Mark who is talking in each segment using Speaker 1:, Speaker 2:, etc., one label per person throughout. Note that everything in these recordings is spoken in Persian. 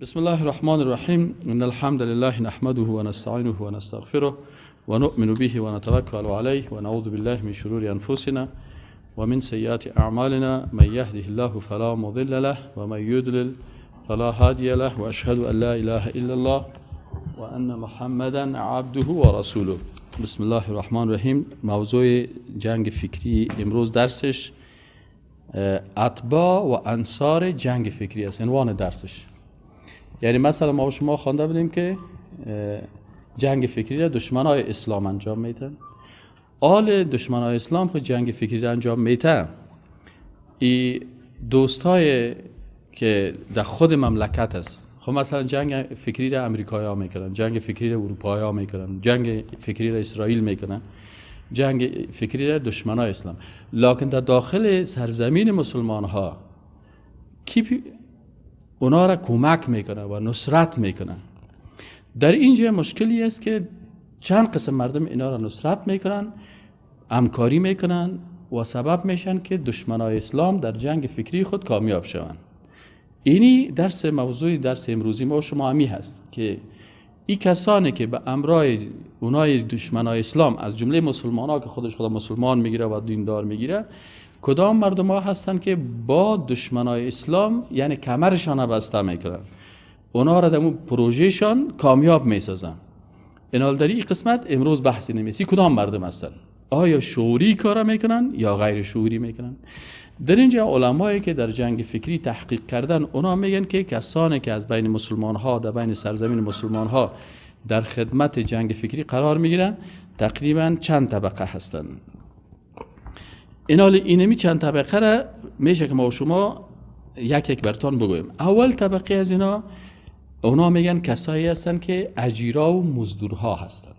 Speaker 1: بسم الله الرحمن الرحيم إن الحمد لله نحمده ونستعينه ونستغفره ونؤمن به ونتوكل عليه ونعوذ بالله من شرور أنفسنا ومن سيئات أعمالنا من يهده الله فلا مضل له ومن يضلل فلا هادي له وأشهد أن لا إله إلا الله وأن محمدا عبده ورسوله. بسم الله الرحمن الرحیم. موضوع جنگ فکری امروز درسش اتباع و انصار جنگ فکری است. عنوان درسش یعنی مثلا ما شما خوانده بودیم که جنگ فکری را دشمنای اسلام انجام میدن. آل دشمنای اسلام خود جنگ فکری را انجام میدن. ای دوستای که در خود مملکت است، خب مثلا جنگ فکری را امریکایی ها میکنن، جنگ فکری را اروپایی ها میکنن، جنگ فکری را اسرائیل میکنن، جنگ فکری را دشمنای اسلام. لکن در داخل سرزمین مسلمان ها کی اونا را کمک میکنه و نصرت میکنه؟ در اینجا مشکلی است که چند قسم مردم اینا را نصرت میکنن، همکاری میکنن و سبب میشن که دشمنای اسلام در جنگ فکری خود کامیاب شوند. اینی موضوع درس امروزی ما و شما همی هست که این کسانی که به امرای اونای دشمنای اسلام از جمله مسلمان ها که خودش خدا مسلمان میگیره و دیندار میگیره، کدام مردم ها هستن که با دشمنای اسلام یعنی کمرشان بسته میکنن، اونا را در اون پروژهشان کامیاب میسازن. اینال در این قسمت امروز بحثی نمیسی کدام مردم هستن، آیا شعوری کار میکنن یا غیر شعوری میکنن. در اینجا علمایی که در جنگ فکری تحقیق کردن اونا میگن که کسانی که از بین مسلمان ها در بین سرزمین مسلمان ها در خدمت جنگ فکری قرار میگیرن تقریبا چند طبقه هستن. اینمی چند طبقه را میشه که ما و شما یک یک براتون بگویم. اول طبقه از اونا میگن کسایی هستن که اجیرا و مزدورها هستن،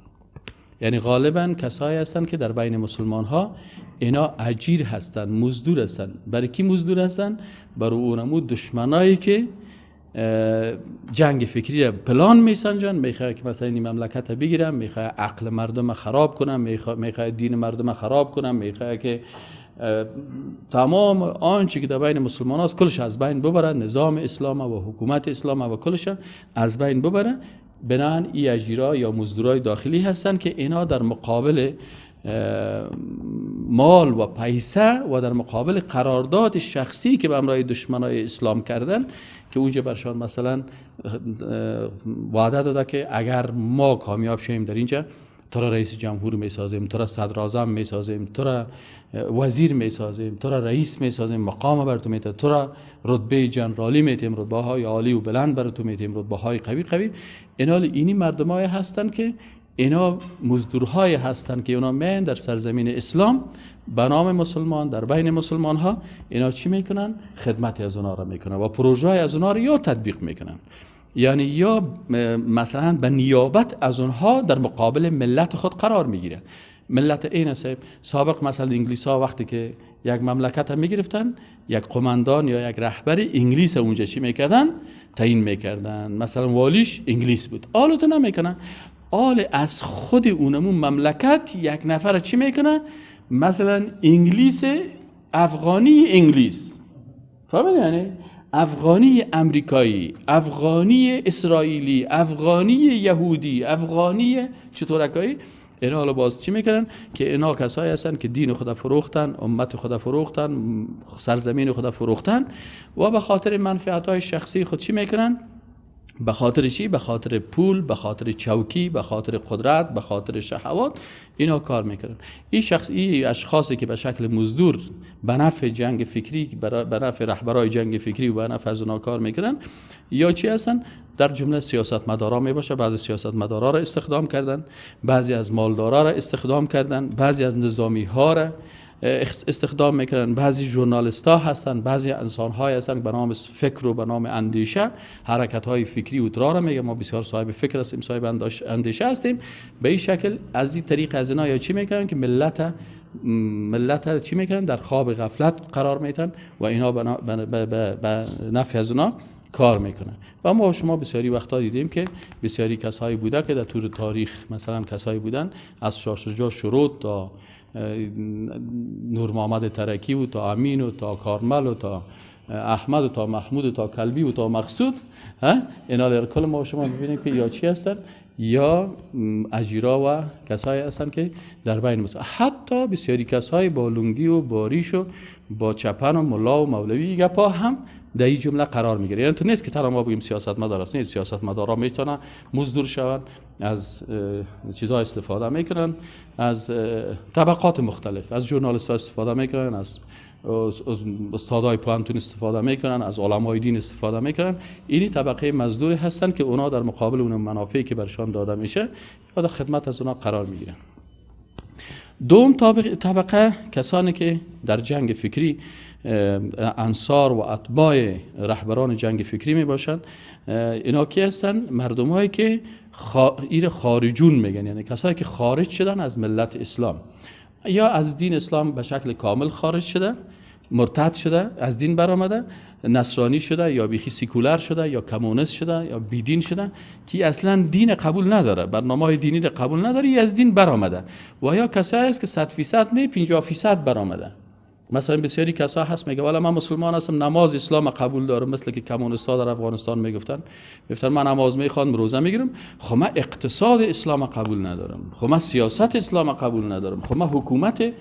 Speaker 1: یعنی غالبا کسایی هستن که در بین مسلمان ها اینا اجیر هستن، مزدور هستن. برای کی مزدور هستن؟ برای اونمو دشمنایی که جنگ فکری را پلان میسنجن، میخواه که مثلا این مملکت بگیرن، میخواه عقل مردم خراب کنن، میخواه دین مردم خراب کنن، میخواه که تمام آنچه که در بین مسلمان هاست کلش از بین ببرن، نظام اسلام و حکومت اسلام و کلش از بین ببرن. بنابراین ای اجیرا یا مزدورای داخلی هستن که اینا در مقابل مال و پیسه و در مقابل قرارداد شخصی که به امرای دشمنای اسلام کردن که اونجا برشان مثلا وعده داده که اگر ما کامیاب شیم در اینجا تو را رئیس جمهور میسازیم، تو را صدر اعظم میسازیم، تو را وزیر میسازیم، تو را رئیس میسازیم، مقام بر تو میدیم، تو را رتبه جنرالی میدیم، رتبه های عالی و بلند بر تو میدیم، رتبه های قوی. اینی مردمای هستن که اینا مزدورهای هستن که اونا میان در سرزمین اسلام به نام مسلمان در بین مسلمان ها اینا چی میکنن؟ خدمت از اونا را میکنن و پروژه از اونا را یا تطبیق میکنن، یعنی یا مثلا به نیابت از اونها در مقابل ملت خود قرار میگیرن. ملت این سابق مثلا انگلیس ها وقتی که یک مملکت هم میگرفتن، یک قماندان یا یک رهبر انگلیس اونجا چی میکردن؟ تعیین میکردن. مثلا والیش انگلیس بود، آلتو نمیکنن، آل از خود اونمون مملکت یک نفر چی میکنه؟ مثلا انگلیس افغانی انگلیس، فهمید؟ یعنی افغانی امریکایی، افغانی اسرائیلی، افغانی یهودی، افغانی چطورکایی. اینا حالا باز چی میکنن؟ که اینا کسایی هستن که دین خدا فروختن، امت خدا فروختن، سرزمین خدا فروختن و به خاطر منفعت های شخصی خود چی میکنن؟ به خاطر چی؟ به خاطر پول، به خاطر چوکی، به خاطر قدرت، به خاطر شهوات اینا کار میکنن. این اشخاصی که به شکل مزدور به نفع جنگ فکری، به نفع رهبرای جنگ فکری و به نفع از اونا کار میکنن، یا چی هستن؟ در جمله سیاستمدارا میباشه. بعضی سیاستمدارا را استخدام کردن، بعضی از مالدارا را استخدام کردن، بعضی از نظامی ها را استخدام میکنن، بعضی ژورنالیست ها هستن، بعضی انسان های هستن به نام فکر و به نام اندیشه حرکت های فکری و ترا میگه. ما بسیار صاحب فکر هستیم، صاحب اندیشه هستیم. به این شکل از این طریق از اینا یا چی میکنن که ملت چی میکنن؟ در خواب غفلت قرار میتن و اینا به نفع از اونا کار میکنن. و ما شما بسیاری وقتا دیدیم که بسیاری کسایی بوده که در طول تاریخ مثلا کسایی بودن از شاه شجاع شروع تا نور محمد ترکی و تا امین و تا کارمل و تا احمد تا محمود تا کلبی و تا مقصود، اینا در کل ما شما ببینیم که یا چی هستن، یا اجیرا و کسایی هستن که در بین مسلمان، حتی بسیاری کسای با لنگی و با ریش و با چپن و ملا و مولوی گپا هم در این جمله قرار میگیره. یعنی تو نیست که تنها ما بگیم سیاستمدار است، نیست. سیاستمدارا میتونن مزدور شون، از چیزها استفاده میکنن، از طبقات مختلف، از ژورنالیست ها استفاده میکنن، از استادای پوهنتون استفاده میکنن، از علمای دین استفاده میکنن. اینی طبقه مزدوری هستن که اونا در مقابل اون منافعی که برشان داده میشه یا در خدمت از اونا قرار میگیرن. دوم طبقه کسانی که در جنگ فکری انصار و اتباع رهبران جنگ فکری می باشند. اینا کی هستن؟ مردمایی که خارجون میگن، یعنی کسایی که خارج شدن از ملت اسلام، یا از دین اسلام به شکل کامل خارج شده، مرتد شده، از دین برآمده، نصرانی شده، یا بیخی سیکولر شده، یا کمونیست شده، یا بیدین شده، که اصلا دین قبول نداره، برنامه‌های دینی را قبول نداره، یا از دین برآمده. و یا کسایی است که 100% نه 50% برآمده. مثلا بسیاری کسا هست میگه والا من مسلمان هستم، نماز اسلام قبول دارم، مثل که کمونیست‌ها در افغانستان میگفتن من نماز میخوام، روزه میگیرم، خب من اقتصاد اسلام قبول ندارم، خب من سیاست اسلام قبول ندارم، خب من حکومت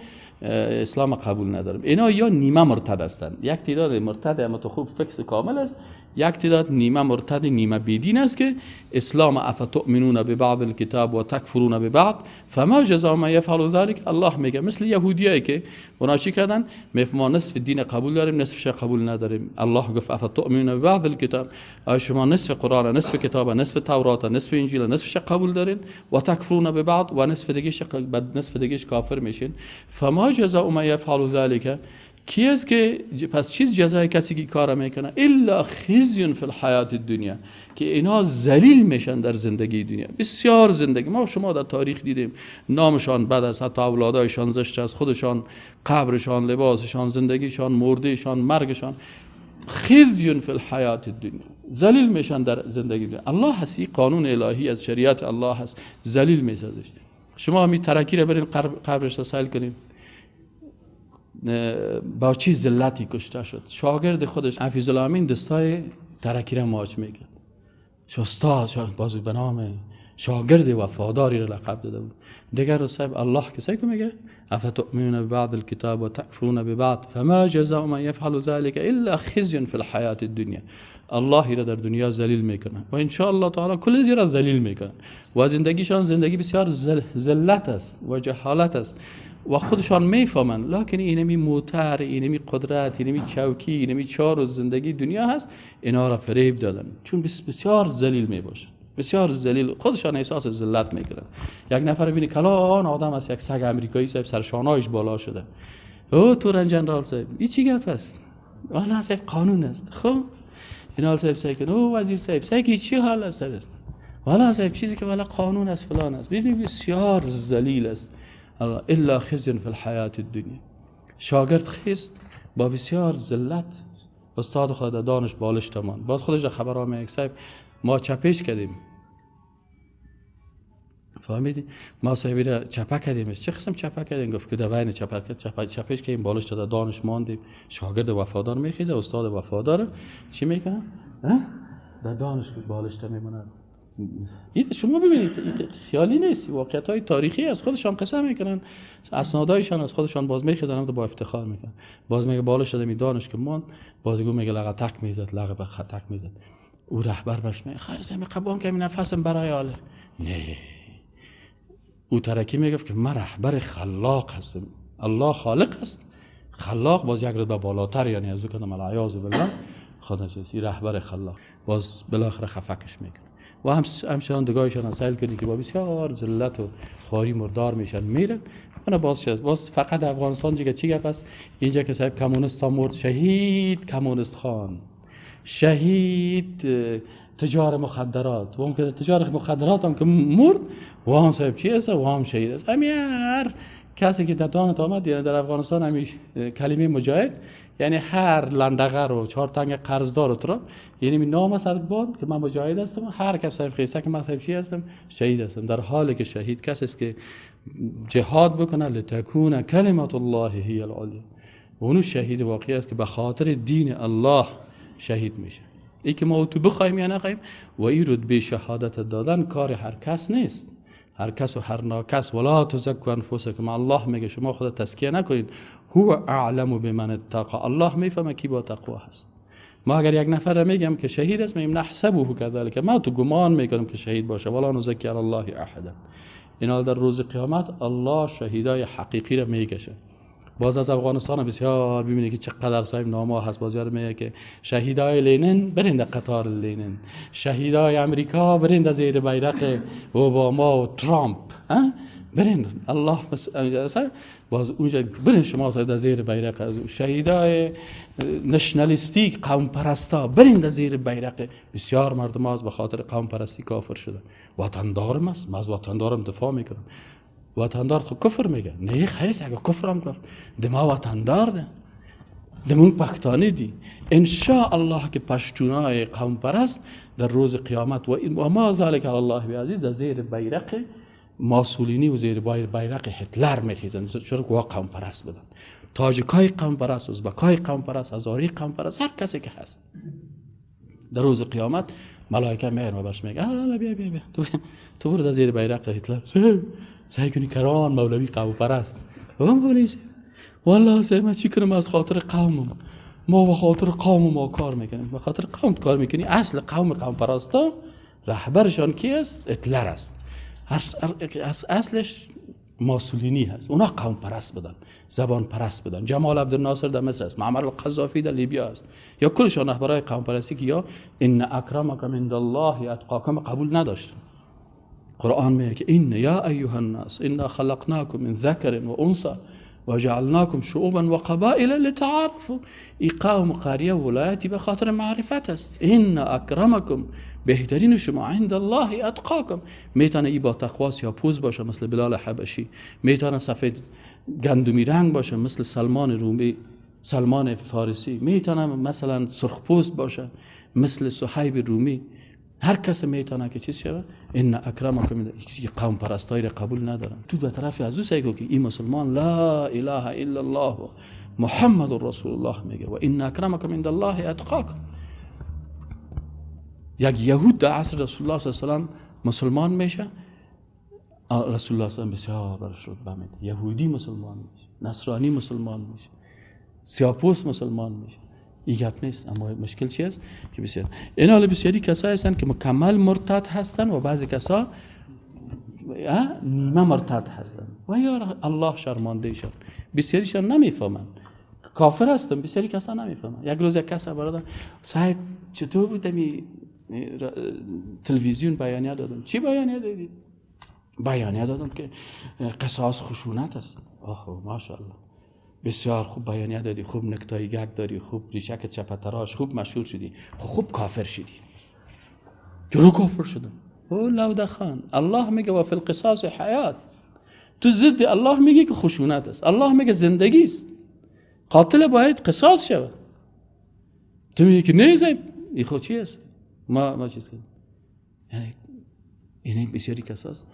Speaker 1: اسلام قبول ندارم. اینا یا نیمه مرتد هستند، یک تعداد مرتد اما تو خوب فکس کامل است، یک تعداد نیمه مرتد نیمه بیدین است که اسلام افتؤمنون ببعض الکتاب و تکفرون ببعض فما جزاء من یفعل ذلك. الله میگه مثل یهودیایی که اونا چی کردن؟ ما نصف دین قبول داریم، نصفش قبول نداریم. الله گفت افتؤمنون ببعض الکتاب، آیا شما نصف قرآن، نصف کتاب، نصف تورات، نصف انجیل، نصفش قبول دارین، و تکفرون ببعض و نصف دیگهش کافر میشین. فما جزاء من یفعل ذلك، کی است که پس چیز جزای کسی که کار میکنه؟ الا خزی فی الحیات الدنیا، که اینا ذلیل میشن در زندگی دنیا. بسیار زندگی ما شما در تاریخ دیدیم نامشان بد است، حتی اولادایشان زشت است، خودشان، قبرشان، لباسشان، زندگیشان، مردهشان، مرگشان. خزی فی الحیات الدنیا، ذلیل میشن در زندگی دنیا. الله هست، این قانون الهی از شریعت الله هست، ذلیل میسازش. شما همین ترکی رو برین قبرش سیل کنین، با چی ذلتی کشته شد. شاگرد خودش حفیظ الامین دستای ترکی را ماچ میکرد، استاد بازو به نام شاگرد وفاداری را لقب داده بود. دیگر رو صاحب الله کسی که میگه افتؤمنون ببعض الکتاب و تکفرون ببعض فما جزاء من یفعل ذلك الا خزی فی الحیات الدنیا. الله را در دنیا ذلیل میکنه و ان شاء الله تعالی کل زیرا ذلیل میکنه و زندگیشان زندگی بسیار ذلت است و جهالت است و خودشان میفهمن. لکن اینمی موتر، اینمی قدرت، اینمی چوکی، اینمی چار و زندگی دنیا هست، اینا را فریب دادن چون بسیار ذلیل میباشن، بسیار ذلیل، خودشان احساس ذلت میکنن. یک نفر ببینی کلان آدم است، یک سگ امریکایی صاحب سرشانهایش بالا شده، او تورن جنرال صاحب این چی گپ است؟ والا صاحب قانون است. خب اینا صاحب سیکن او وزیر صاحب سیکی چی حال است؟ والا صاحب چیزی که والا قانون است فلان است. ببین بسیار ذلیل است. الا خزی فی الحیات الدنیا، شاگرد خیست با بسیار ذلت، استاد خود دانش بالش تمان، باز خودش خبر آمه صاحب ما چپش کردیم، فهمیدی؟ ما صاحبی را چپه کردیم. چه قسم چپه کردیم؟ گفت که دوین چپش که این بالش داده دانش ماندیم. شاگرد وفادار میخیزه، استاد وفادار چی میکنه؟ در دانش بالش میمونه. این شما ببینید خیالی نیست، واقعیت های تاریخی از خودشان قصه میکنن، اسنادایشان از خودشان باز میخیزن، با افتخار میکنن. باز میگه بالش داده می دانش که ماند، بازیگو میگه لغت تک میزد، لغت تک میزد. او رهبر برش میگه خیر زمین قبام که نفسم برای آله. نه، او ترکی میگفت که من رهبر خلاق هستم، الله خالق است، خلاق باز یک رتبه بالاتر، یعنی از او کدام العیاذ بالله خدا چیزی رهبر خلاق. باز بالاخره خفکش میکنه و همچنان دگاهشان سیل کردی که با بسیار ذلت و خواری مردار میشن میرن. من باز فقط افغانستان دیگه چی گپ است؟ اینجا که صاحب کمونیست ها مرد، شهید کمونیست خان، شهید تجار مخدرات، و هم که تجار مخدرات هم که مرد و هم صاحب چی است و هم شهید است. هر کسی که در دانت آمد، یعنی در افغانستان همیش کلمه مجاهد، یعنی هر لندغر و چهار تنگ قرضدار تو، یعنی می نام است باد که من مجاهد هستم، هر کس صاحب خیسه که من صاحب چی هستم؟ شهید هستم. در حالی که شهید کسی است که جهاد بکنه لتکون کلمت الله هی العلیا، اونو شهید واقعی است که به خاطر دین الله شهید میشه. ای که ما تو بخوایم یا نخوایم و این رتبه شهادت دادن کار هر کس نیست، هر کس و هر ناکس. ولا تزکوا انفسکم، الله میگه شما خود تزکیه نکنید، هو اعلم بمن اتقى، الله میفهمه کی با تقوا هست. ما اگر یک نفر میگم که شهید است، میگم نحسبه كذلك، ما تو گمان میکنم که شهید باشه، ولا نزکی علی الله احدا. اینا در روز قیامت الله شهیدای حقیقی را میکشه. باز از افغانستان بسیار ببینید که چقدر صاحب نامه هست، بازیار میگه که شهیدای لینن برند قطار لینن، شهیدای امریکا برند زیر بیرق اوباما و ترامپ، برند الله باز اونجا برند شما صاحب زیر بیرق، شهیدای نشنالیستی قوم پرستا برند زیر بیرق. بسیار مردم از به خاطر قوم پرستی کافر شدن. وطندارم است، من از وطندارم دفاع میکنم. وطندار خب کفر میگه؟ نه خیلی اگه کفر هم گفت دما وطندار ده، دمون پختانی دی. انشاءالله که پشتونای قوم پرست در روز قیامت و ما ذالک علی الله بعزیز در زیر بیرق ماسولینی و زیر بیرق هتلر میخیزن، چرا که قوم پرست بدن. تاجیکای قوم پرست، ازبکای قوم پرست، هزاری قوم پرست، هر کسی که هست در روز قیامت ملائکه میان و برش میگه بیا بیا بیا تو برو در زیر بیرق هتلر. سعی کنی کران مولوی قوم پرست. مولوی والله سعی من چی کنم از خاطر قومم، ما به خاطر قوم ما کار میکنیم. به خاطر قوم کار میکنی؟ اصل قوم پرستا رهبرشان کی است؟ هتلر است. اصلش ماسولینی هست. اونا قوم پرست بدن، زبان پرست بدن. جمال عبدالناصر در مصر است، معمر القذافی در لیبیا است، یا کلشان رهبرای قوم پرستی که یا ان اکرمکم عند الله اتقاکم قبول نداشتن. قرآن میگه که این یا ایها الناس انا خلقناکم من ذکر و انثى و جعلناکم شعوبا و قبائل لتعارفوا. این قوم قریه و ولایتی به خاطر معرفت است. ان اکرمکم، بهترین شما، عند الله اتقاکم. میتونه ای با تقوا سیاه‌پوست باشه مثل بلال حبشی، میتونه سفید گندمی رنگ باشه مثل سلمان رومی، سلمان فارسی، میتونه مثلا سرخپوست باشه مثل صهیب رومی. هر کس میتونه که چیز شود. ان اکرمکم، قوم پرستایی را قبول ندارن. تو به طرف از او سعی که این مسلمان لا اله الا الله محمد رسول الله میگه و ان اکرمکم عند الله اتقاکم. یک یهود در عصر رسول الله صلی الله علیه و سلم مسلمان میشه، رسول الله صلی الله علیه و سلم بسیار برش رتبه میده. یهودی مسلمان میشه، نصرانی مسلمان میشه، سیاه‌پوست مسلمان میشه. این گپ نیست. اما مشکل چی است که بسیار این حال بسیاری کسایی هستن که مکمل مرتد هستن و بعضی کسا نیمه مرتد هستن و یا الله شرمنده شد. بسیاریشان نمیفهمن، کافر هستن. بسیاری کسا نمیفهمن. یک روز یک کس برادر صاحب چطور بود می تلویزیون بیانیه دادم. چی بیانیه دادید؟ بیانیه دادم که قصاص خشونت است. آه ماشاءالله، بسیار خوب بیانیه دادی، خوب نکتای گگ داری، خوب ریشک چپتراش، خوب مشهور شدی. خوب کافر شدی. چرا کافر شدم؟ او لوده خان، الله میگه و فی القصاص حیات. تو ضد الله میگه که خشونت است. الله میگه زندگی است، قاتل باید قصاص شود. تو میگه که نه زیب این خود چی است؟ ما چیز کنیم. یعنی این بسیاری کساست.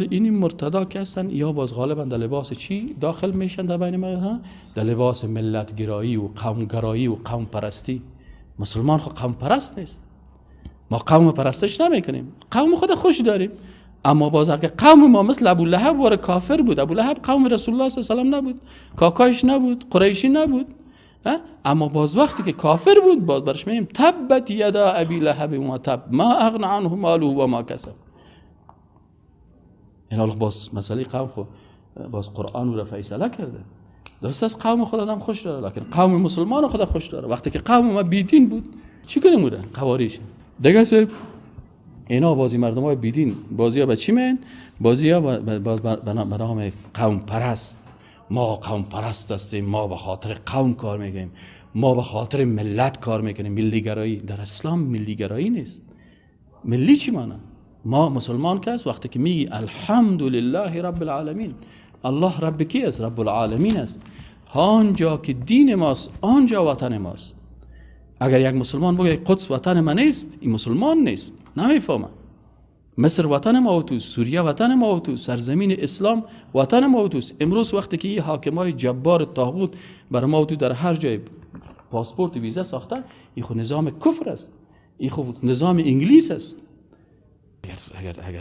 Speaker 1: این مرتدا که هستن یا باز غالبا در لباس چی داخل میشن در بین مردم؟ در لباس ملت گرایی و قوم گرایی و قوم پرستی. مسلمان خود قوم پرست نیست. ما قوم پرستش نمیکنیم، قوم خود خوش داریم. اما باز اگه قوم ما مثل ابو لهب وار کافر بود، ابو لهب قوم رسول الله صلی الله علیه و آله نبود، کاکایش نبود، قریشی نبود، اما باز وقتی که کافر بود باز برش میگیم تبت یدا ابی لهب و تب ما اغنى عنه ماله و ما کسب. این باز مسئله قوم خود باز قرآن رو فیصله کرده. درست است قوم خود آدم خوش داره، لکن قوم مسلمان خود خوش داره. وقتی که قوم ما بیدین بود چی کنیم بودن؟ قواریش دیگه سر اینا بازی مردم های بیدین بازی ها به چی میین؟ بازی ها به نام قوم پرست. ما قوم پرست هستیم، ما به خاطر قوم کار میکنیم، ما به خاطر ملت کار میکنیم. ملی گرایی در اسلام ملی گرایی نیست. ملی چی معنی؟ ما مسلمان کس وقتی که میگی الحمدلله رب العالمین، الله رب کی است؟ رب العالمین است. آنجا که دین ماست آنجا وطن ماست. اگر یک مسلمان بگه قدس وطن من نیست، این مسلمان نیست، نمیفهمه. مصر وطن ما توست، سوریه وطن ما توست، سرزمین اسلام وطن ما توست. امروز وقتی که این حاکمای جبار طاغوت بر ما تو در هر جای پاسپورت ویزا ساخته، این خود نظام کفر است، این خود نظام انگلیس است.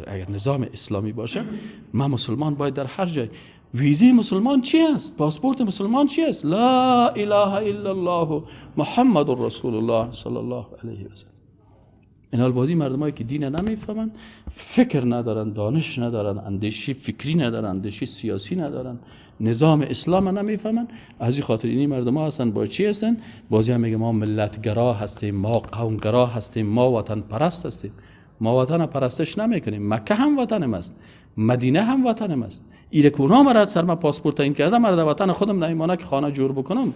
Speaker 1: اگر نظام اسلامی باشه، ما مسلمان باید در هر جای ویزی مسلمان چی است؟ پاسپورت مسلمان چی است؟ لا اله الا الله محمد رسول الله صلی الله علیه و سلم. این حال بازی مردمایی که دین نمیفهمن، فکر ندارن، دانش ندارن، اندیشه فکری ندارن، اندیشه سیاسی ندارن، نظام اسلام نمیفهمن. از این خاطر این مردم هستن با چی هستن؟ بازی هم میگه ما ملتگرا هستیم، ما قومگرا هستیم، ما وطن پرست هستیم. ما وطن پرستش نمیکنیم. مکه هم وطنم است، مدینه هم وطنم است. ایره کونا مرا سر ما پاسپورت این کرده، مرا در وطن خودم نمیمانه که خانه جور بکنم،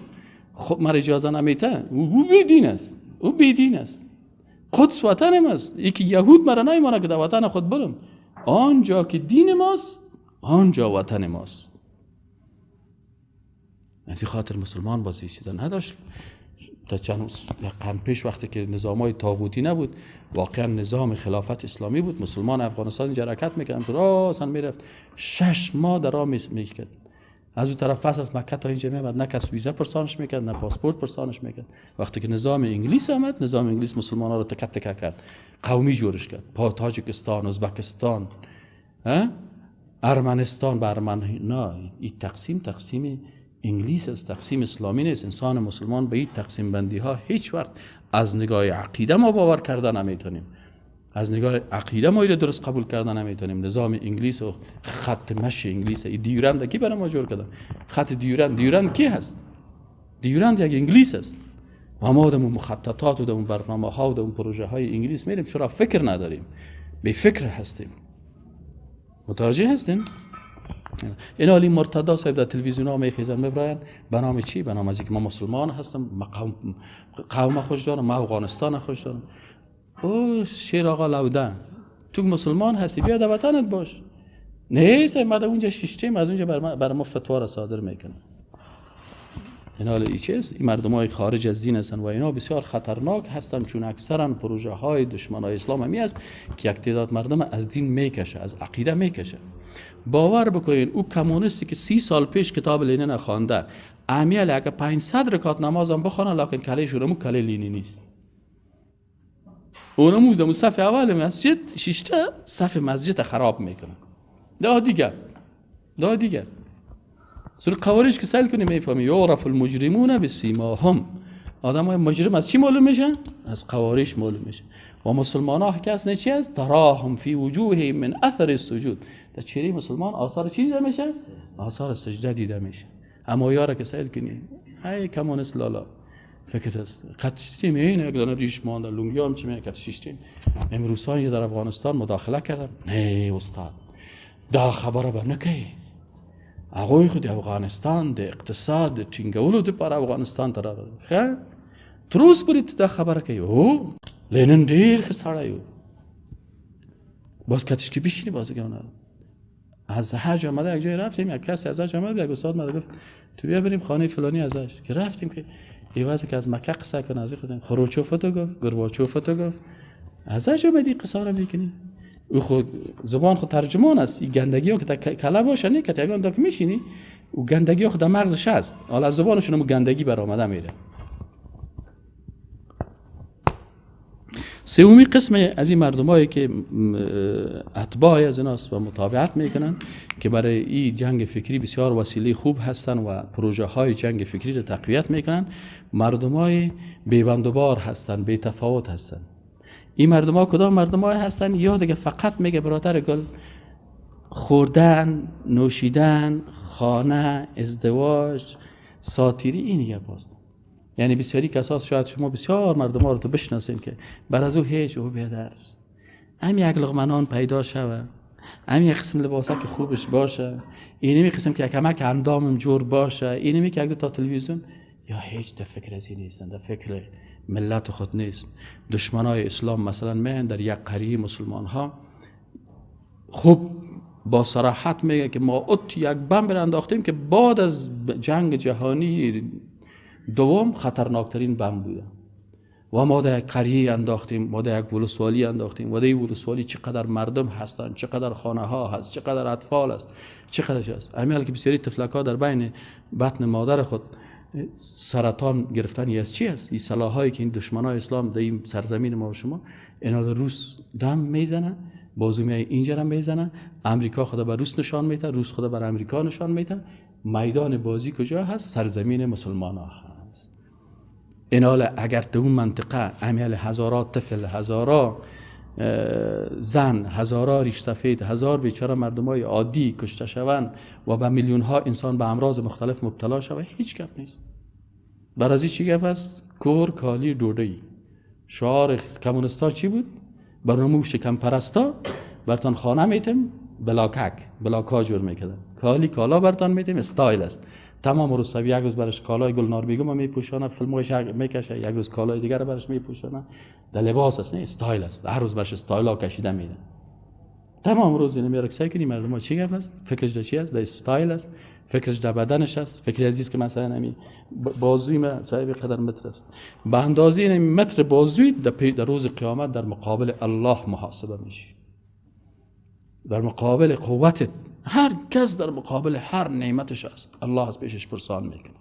Speaker 1: خب مرا اجازه نمیته. او بیدین است، او بیدین است. قدس وطنم است. یکی یهود مرا نمیمانه که در وطن خود برم. آنجا که دین ماست، آنجا وطن ماست. از این خاطر مسلمان بازی چیزا نداشت. تا چند قرن پیش وقتی که نظامای طاغوتی نبود، واقعا نظام خلافت اسلامی بود، مسلمان افغانستان اینجا حرکت میکردن، تو راسن میرفت 6 ماه در راه میکرد. از اون طرف پس از مکه تا اینجا میاد، نه کس ویزا پرسانش میکرد، نه پاسپورت پرسانش میکرد. وقتی که نظام انگلیس آمد، نظام انگلیس مسلمان‌ها رو تکه تکه کرد، قومی جورش کرد. تاجیکستان، ازبکستان، ارمنستان، نه، این تقسیم انگلیس است، تقسیم اسلامی نیست. انسان مسلمان به این تقسیم بندی ها هیچ وقت از نگاه عقیده ما باور کردن نمیتونیم. از نگاه عقیده ما اینو درست قبول کردن نمیتونیم. نظام انگلیس و خط مشی انگلیس، این دیورند کی برای ما جور کردن؟ خط دیورند کی هست؟ دیورند یک انگلیس است. و ما دم مخططات و دم برنامه ها و دم پروژه های انگلیس میریم، چرا فکر نداریم؟ به فکر هستیم. متوجه هستین؟ این حالی مرتضی صاحب در تلویزیون ها میخیزن میبراین به نام چی؟ به نام از اینکه ما مسلمان هستم، قوم خوش دارم، ما افغانستان خوش دارم. او شیر آقا لوده، تو مسلمان هستی، بیا در وطنت باش. نیست ما در اونجا شیشتیم، از اونجا بر ما فتوا را صادر میکنن. این حال ای چیست؟ این مردم های خارج از دین هستن و اینا بسیار خطرناک هستن، چون اکثرا پروژه های دشمن های اسلام همی است که یک تعداد مردم از دین میکشه، از عقیده میکشه. باور بکنین او کمونیستی که 30 سال پیش کتاب لنین خوانده، امیال اگه 500 رکعت نماز هم بخونه، لکن کله شونمو کله لنینی نیست. اونمو دمو صف اول مسجد شیشته صف مسجد خراب میکنه. دا دیگه سر خوارج که سال کنی میفهمی یعرف المجرمون بسیماهم. آدمای مجرم از چی معلوم میشن؟ از خوارج معلوم میشن. و مسلمان ها کس نه چی است؟ تراهم فی وجوه من اثر السجود. در چهره مسلمان آثار چی دیده میشه؟ آثار سجده دیده میشه. اما یاره که سال کنی ای کمونیست لالا فکر است قطشتیم اینه یک دانه ریش مانده لونگیام چی میگه قطشتیم. امروز ها اینجا در افغانستان مداخله کردن. نه استاد دا خبره به نکی. اگوی خود افغانستان ده اقتصاد تینگولو ده پر افغانستان تر خیر تروس برید دا خبره که او لنین دیر خساره یو باز کتش که بیشینی بازی گونه از حج آمده یک جای رفتیم، یک کسی ازش آمد، یک استاد مرا گفت تو بیا بریم خانه فلانی ازش که رفتیم که ایوازی که از مکه قصه کنه، از این خروچوفتو گفت، گرباچوفتو گفت، ازش اومدی قصه رو میکنی. او خود زبان خود ترجمان است. این گندگی ها که در کله باشه نه که تگان دا که میشینی او گندگی ها خود در مغزش هست، حالا از زبانشون هم گندگی برآمده میره. سومی قسم از این مردمایی که اتباع از ایناست و متابعت میکنن که برای این جنگ فکری بسیار وسیله خوب هستن و پروژه های جنگ فکری رو تقویت میکنن، مردمای بی‌بندوبار هستن، بی تفاوت هستن. این مردم ها کدام مردم ها هستن؟ یا دیگه فقط میگه برادر گل خوردن، نوشیدن، خانه، ازدواج، ساتیری، این یه باست. یعنی بسیاری کساس شاید شما بسیار مردم ها رو تو بشناسین که بر از او هیچ او بیادر هم یک لقمه نان پیدا شوه، هم یک قسم لباسه که خوبش باشه، اینمی قسم که کمک اندامم جور باشه، اینمی که یک دو تا تلویزیون، یا هیچ ده فکر از این نیستن، ده فکر ملت خود نیست. دشمنای اسلام مثلا من در یک قریه مسلمان ها خوب با صراحت میگه که ما ات یک بمب انداختیم که بعد از جنگ جهانی دوم خطرناکترین بمب بوده. و ما در یک قریه انداختیم، ما در یک ولسوالی انداختیم و در این ولسوالی چقدر مردم هستند، چقدر خانه ها هست، چقدر اطفال است، چقدر هست. همین که بسیاری طفلک ها در بین بطن مادر خود سرطان گرفتن از چی است؟ این سلاحایی که این دشمنان اسلام در این سرزمین ما و شما اینا در روس دم میزنن، بازومی اینجا هم میزنن. امریکا خدا بر روس نشان میده، روس خدا بر امریکا نشان میده. میدان بازی کجا هست؟ سرزمین مسلمان ها هست. اینال اگر در اون منطقه امیال هزارا طفل، هزارا زن، هزارا ریش سفید، هزار بیچاره مردمای عادی کشته شوند و به میلیون ها انسان به امراض مختلف مبتلا شود، هیچ گپ نیست. برازی چی گپ است؟ کور کالی دودی. شعار کمونستا چی بود؟ برنامه شکم پرستا برتان خانه میتیم بلاکا جور میکردن، کالی کالا برتان میتیم، استایل است. تمام روز یک روز برش کالای گلنار بیگم میپوشانه، فیلمش میکشه، یک روز کالای دیگر برش میپوشانه. در لباس است، نه استایل است، هر روز برش استایل ها کشیده میده. تمام روز اینو میاره سعی کنی مردم ها چی گپ است؟ فکرش در چی است؟ در استایل است، فکرش در بدنش است. فکر عزیز که مثلا همین بازوی ما صاحب قدر متر است، به اندازه این متر بازوی در روز قیامت در مقابل الله محاسبه میشی. در مقابل قوتت هر کس در مقابل هر نعمتش است الله از پیشش پرسان میکنه.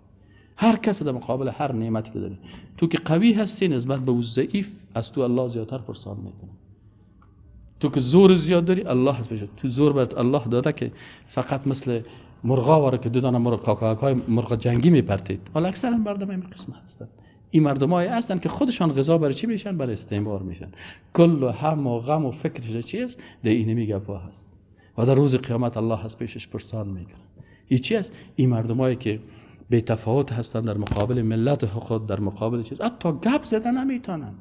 Speaker 1: هر کس در مقابل هر نعمتی که داری، تو که قوی هستی نسبت به او ضعیف، از تو الله زیادتر پرسان میکنه. تو که زور زیاد داری الله از پیشش، تو زور برات الله داده که فقط مثل مرغا واره که دو دانه مرغ کاکاکای مرغ جنگی میپرتید. حالا اکثرا مردم این قسم هستند. این مردمایی هستند که خودشان غذا برای چی میشن؟ برای استعمار میشن. کل و هم و غم و فکرش چی است؟ در این میگه هست و در روز قیامت الله از پیشش پرسان میکنه. این چی است؟ این مردمایی که بی تفاوت هستند در مقابل ملت خود، در مقابل چیز، حتی گپ زدن نمیتونن.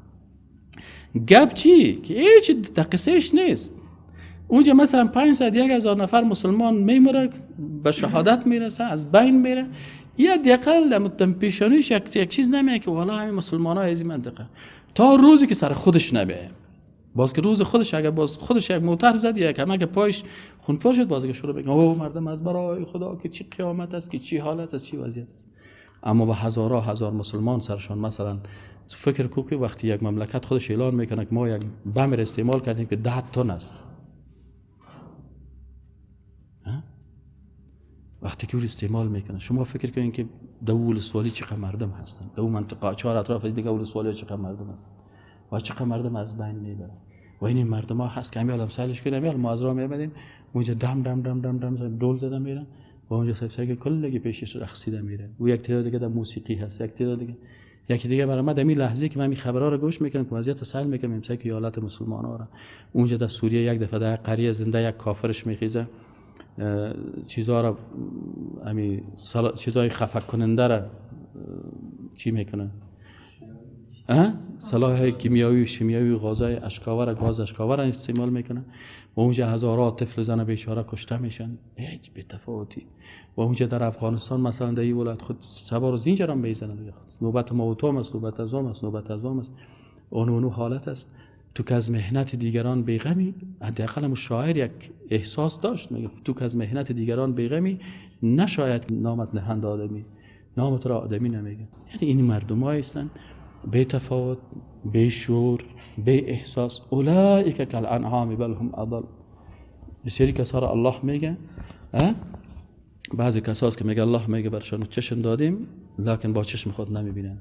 Speaker 1: گپ چی؟ که هیچ قصهش نیست. اونجا مثلا 500 1000 نفر مسلمان میمره، به شهادت میرسه، از بین میره، یا دقیقا در پیشانیش یک چیز نمیه که والا همین مسلمان ها از این منطقه، تا روزی که سر خودش نبیه. باز که روز خودش اگر باز خودش یک موتر زد یا کمک پایش خونپار شد، باز که شروع بگه او مردم از برای خدا که چی قیامت است، که چی حالت است، چی وضعیت است. اما به هزارها هزار مسلمان سرشان مثلا فکر کو که وقتی یک مملکت خودش اعلان میکنه که ما یک بم استعمال کردیم که 10 تن است، وقتی که او استعمال میکنه، شما فکر کنین که دول سوالی چقدر مردم هستن، دو منطقه 4 اطراف دیگه دول سوالی چقدر مردم هستن و چقدر مردم از بین میبرن. و این مردم ها هست که همیال امثالش کنیم، همیال معذرا میبینیم اونجا دم دم دم دم دم دول زدن میرن و اونجا سبسای کلگی پیشش رقصیده میره. و یک تعداد دیگه در موسیقی هست، یک تعداد دیگه یکی دیگه. برای ما در این لحظه که من این خبرها رو گوش میکنم که وضعیت سهل میکنم امسای که ایالات مسلمان ها را اونجا در سوریه یک دفعه در قریه زنده یک کافرش میخیزه، چیزها را همین چیزای خفه کننده را چی میکنه، سلاح کیمیایی و شیمیایی و غازهای اشکاور، گاز اشکاور استعمال میکنه و اونجا هزارها طفل زن بیچاره کشته میشن. هیچ بی‌تفاوتی. و اونجا در افغانستان مثلا در این ولایت خود سوار زینجر هم میزنه دیگه، نوبت ما و تو هم است، نوبت از هم است، اونو حالت است. تو که از مهنت دیگران بیغمی، حداقل هم شاعر یک احساس داشت، میگه تو که از مهنت دیگران بیغمی نشاید نامت نهند آدمی، نامت را آدمی نمیگه. یعنی این مردمایی هستند بی تفاوت، بی شعور، بی احساس. اولئک کالانعام بل هم اضل. بسیاری کسا را الله میگه، بعضی کساست که میگه الله میگه برشان چشم دادیم لکن با چشم خود نمیبینن،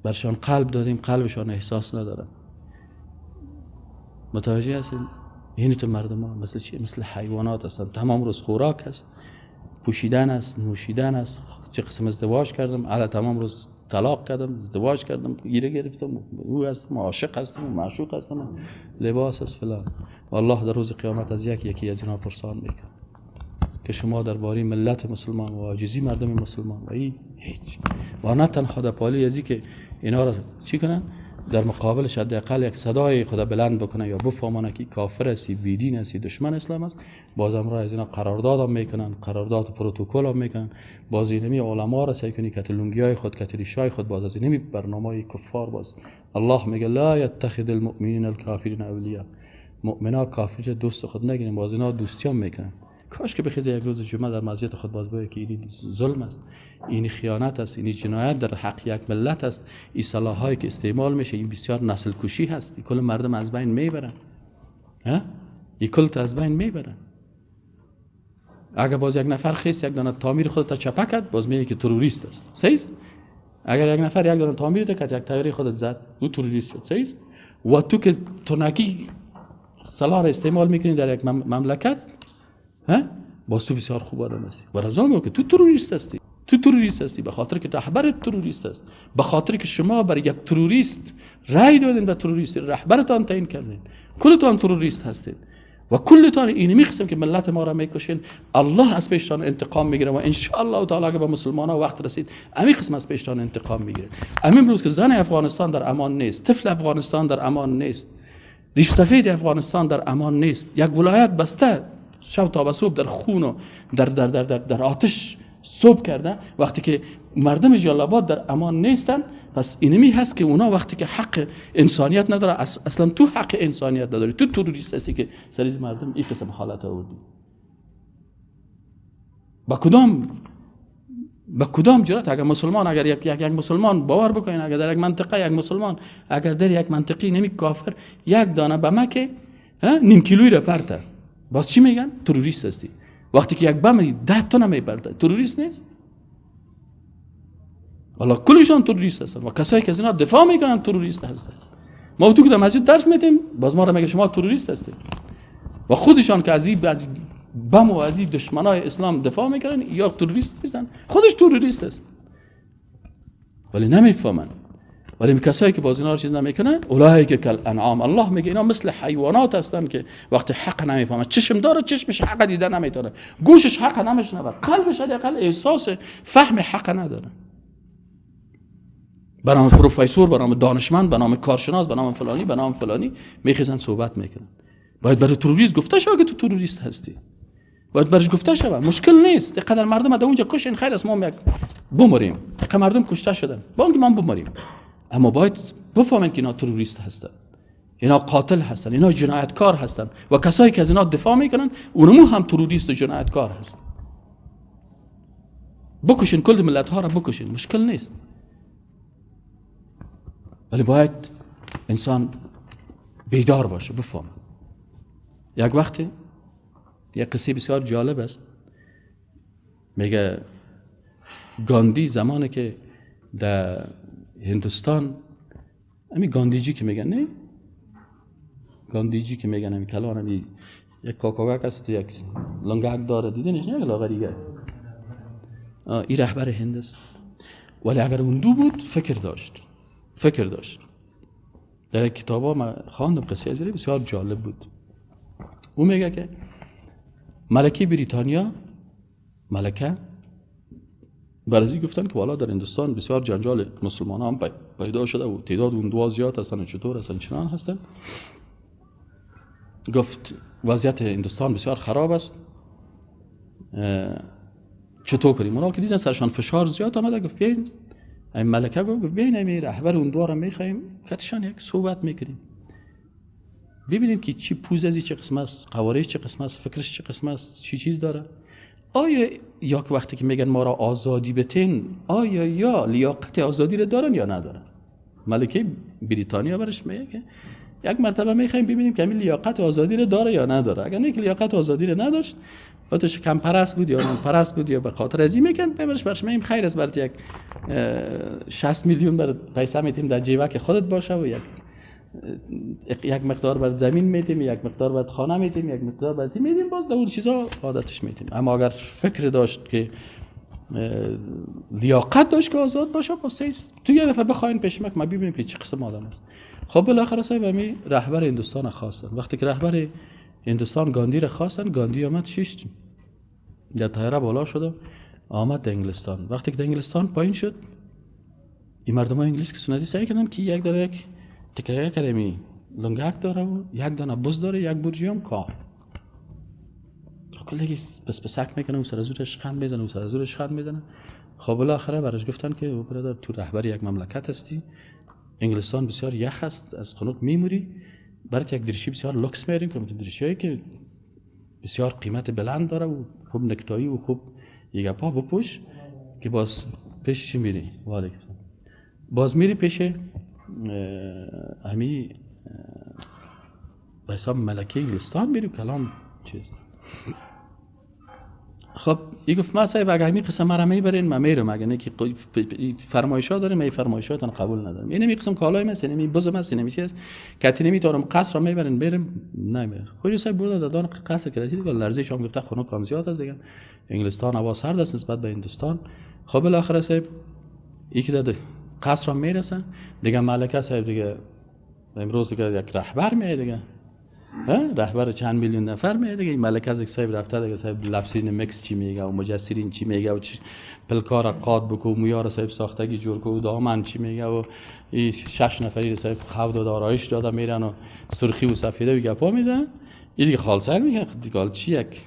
Speaker 1: برشان قلب دادیم قلبشان احساس ندارن. متوجه هستین؟ یعنی تو مردم ها مثل چی؟ مثل حیوانات هستن. تمام روز خوراک است، پوشیدن است، نوشیدن است. چه قسم ازدواج کردم، علا تمام روز طلاق کردم، ازدواج کردم، گیره گرفتم، او هستم، عاشق هستم، معشوق هستم، لباس است فلان. و الله در روز قیامت از یکی از اینا پرسان میکنه که شما درباره ملت مسلمان و عاجزی مردم مسلمان و این هیچ. و نه تنها در پالی ازی که اینا را چی کنن، در مقابلش حداقل یک صدای خدا بلند بکنه یا بفهمانه که کافر هستی، بیدین هستی، دشمن اسلام است. بازم را از اینا قرارداد هم میکنن، قرارداد پروتکل هم میکنن. باز اینمی علما را سعی کنی کتلونگیای خود، کتریشای خود، باز از اینمی برنامه‌ی کفار. باز الله میگه لا یتخذ المؤمنین الکافرین اولیاء. مؤمنا کافر دوست خود نگیرن، باز اینا دوستی هم میکنن. کاش که بخیزه یک روز جمعه در مسجد خود باز بگه که این ظلم است، این خیانت است، این جنایت در حق یک ملت است، این سلاحایی که استعمال میشه این بسیار نسل کشی هست، این کل مردم از بین میبرن، این کل از بین میبرن. اگر باز یک نفر خیست یک دانه تعمیر خودت چپه کرد باز میگه که تروریست است، صحیح است. اگر یک نفر یک دانه تعمیر کرد یک تیاره خودت زد او تروریست شد، صحیح است. و تو که ترنکی سلاح را استعمال میکنی در یک مملکت، باز تو بسیار خوب آدم هستی. و رضا میگه که تو تروریست هستی، تو تروریست هستی به خاطر که رهبرت تروریست است، به خاطر که شما برای یک تروریست رأی دادین و تروریست رهبرتان تعیین کردین، کلتان تروریست هستید و کلتان اینمی قسم که ملت ما را میکشین. الله از پیشتان انتقام میگیره و ان شاء الله تعالی اگه به مسلمان‌ها وقت رسید امی قسم از پیشتان انتقام میگیره. امروز که زن افغانستان در امان نیست، طفل افغانستان در امان نیست، ریش سفید افغانستان در امان نیست، یک ولایت بسته شب تا به صبح در خون و در آتش صبح کرده، وقتی که مردم جلال آباد در امان نیستن، پس اینمی هست که اونا وقتی که حق انسانیت نداره، اصلا تو حق انسانیت نداری، تو تروریست هستی که سریز مردم این قسم حالت آوردی. با کدام جرأت اگر مسلمان، اگر یک مسلمان باور بکنین، اگر در یک منطقه یک مسلمان اگر در یک منطقه نمی کافر یک دانه بم که نیم کیلویی را پرته، باز چی میگن؟ تروریست هستی. وقتی که یک بم 10 تا نمیپرته تروریست نیست؟ والله کلشان تروریست هستن و کسایی که از اینا دفاع میکنن تروریست هستن. ما تو که در مسجد درس میدیم باز ما را میگه شما تروریست هستید و خودشان که از این بم و از این دشمنای اسلام دفاع میکنن یا تروریست نیستن، خودش تروریست است ولی نمیفهمن. ولی کسایی که باز اینا رو چیز نمیکنن اولئک کالانعام، الله میگه اینا مثل حیوانات هستن که وقتی حق نمیفهمن، چشم داره چشمش حق دیدن نمیتونه، گوشش حق نمیشنوه، قلبش حداقل احساس فهم حق نداره. به نام پروفسور، به نام دانشمند، به نام کارشناس، به نام فلانی میخیزن صحبت میکنن. باید برای تروریست گفته شود که تو تروریست هستی، باید برش گفته شود. مشکل نیست اینقدر مردم در اونجا کشن، خیر است ما بمریم، اینقدر مردم کشته شدن با اینکه ما بمریم، اما باید بفهمن که اینا تروریست هستن، اینا قاتل هستن، اینا جنایتکار هستن و کسایی که از اینا دفاع میکنن اونمو هم تروریست و جنایتکار هستن. بکشین، کل ملت ها را بکشین، مشکل نیست، ولی باید انسان بیدار باشه، بفهم. یک وقتی یک قصه بسیار جالب است، میگه گاندی زمانی که در هندوستان، همین گاندیجی که میگن، نه گاندیجی که میگن، همین کلان، همین یک کاکاوک است، یک لنگک داره، دیدنش نه لاغریه، این رهبر هند است. ولی اگر هندو بود فکر داشت. در یک کتابا من خواندم قصه ازی بسیار جالب بود. او میگه که ملکه بریتانیا، ملکه برازی گفتن که والا در هندوستان بسیار جنجال مسلمان هم پیدا شده و تعداد هندوها زیاد هستن و چطور هستن چنان هستن. گفت وضعیت هندوستان بسیار خراب است، چطور کنیم؟ اونا که دیدن سرشان فشار زیاد آمده، گفت بیاین، این ملکه گفت بیاین همین رهبر هندوها را میخوایم کتشان یک صحبت میکنیم، ببینیم که چی پوز ازی چه قسم است، قوارش چه قسم است، فکرش چه قسم است، چی چیز داره. آیا یا که وقتی که میگن ما را آزادی بتین، آیا یا لیاقت آزادی را دارن یا ندارن؟ ملکه بریتانیا برش میگه که یک مرتبه میخوایم ببینیم که همین لیاقت آزادی را داره یا نداره. اگر نه که لیاقت آزادی را نداشت، خودش کم پرست بود یا نون پرست بود یا به خاطر ازی میگن برش میگیم خیر است، برات یک 60 میلیون بر پیسه میتیم در جیبک خودت باشه و یک مقدار بر زمین میدیم، یک مقدار بر خانه میدیم، یک مقدار بر تی میدیم، باز اون چیزا عادتش میدیم. اما اگر فکر داشت که لیاقت داشت که آزاد باشه، باز تو یه دفعه بخواین پیشمک ما ببینیم که چه قسم آدم است. خب بالاخره صاحب همین رهبر هندوستان خواستن. وقتی که رهبر هندوستان گاندی را خواستن، گاندی آمد 6 در طیاره بالا شد، آمد در انگلستان. وقتی که در انگلستان پایین شد، این مردم انگلیس که سنتی سعی کردن که یک داره یک تکرار کردمی لنگک داره و یک دانه بز داره، یک برجیام کاه. کلی بس بسک میکنه و سر زورش خند میزنه خب بالاخره برش گفتن که برادر تو رهبر یک مملکت هستی، انگلستان بسیار یخ است، از خنک میموری، برات یک درشی بسیار لوکس میاریم که درشیایی که بسیار قیمت بلند داره و خوب نکتایی و خوب یک پا بپوش که باز پیش چی میری؟ باز میری پیش همی به حساب ملکه انگلستان میری کلام چیز. خب ای گفت ما صاحب اگه همین قسم مرا میبرین من میرم، اگه نه که فرمایشات داریم من فرمایشاتون قبول ندارم. این قسم کالای من سینمی بزم است سینمی چیز که نمیتونم قصر را میبرین برم نمیرم. خودی صاحب برد دادن قصر کرد دیگه لرزه شام گفته خونه کم زیاد است دیگه انگلستان هوا سرد است نسبت به هندوستان. خب بالاخره صاحب یکی داده قصر را میرسن دیگه ملکه صاحب دیگه امروز دیگه یک رهبر میاد دیگه رهبر چند میلیون نفر میاد دیگه. این ملکه از یک صاحب رفته دیگه صاحب لبسین مکس چی میگه و مجسرین چی میگه و پلکار قاد بکو مویار صاحب ساختگی جور کو دامن چی میگه و این 6 نفری صاحب خود و آرایش داده میرن و سرخی و سفیده و گپا میزنن. این دیگه خالصر میگه دیگه چی یک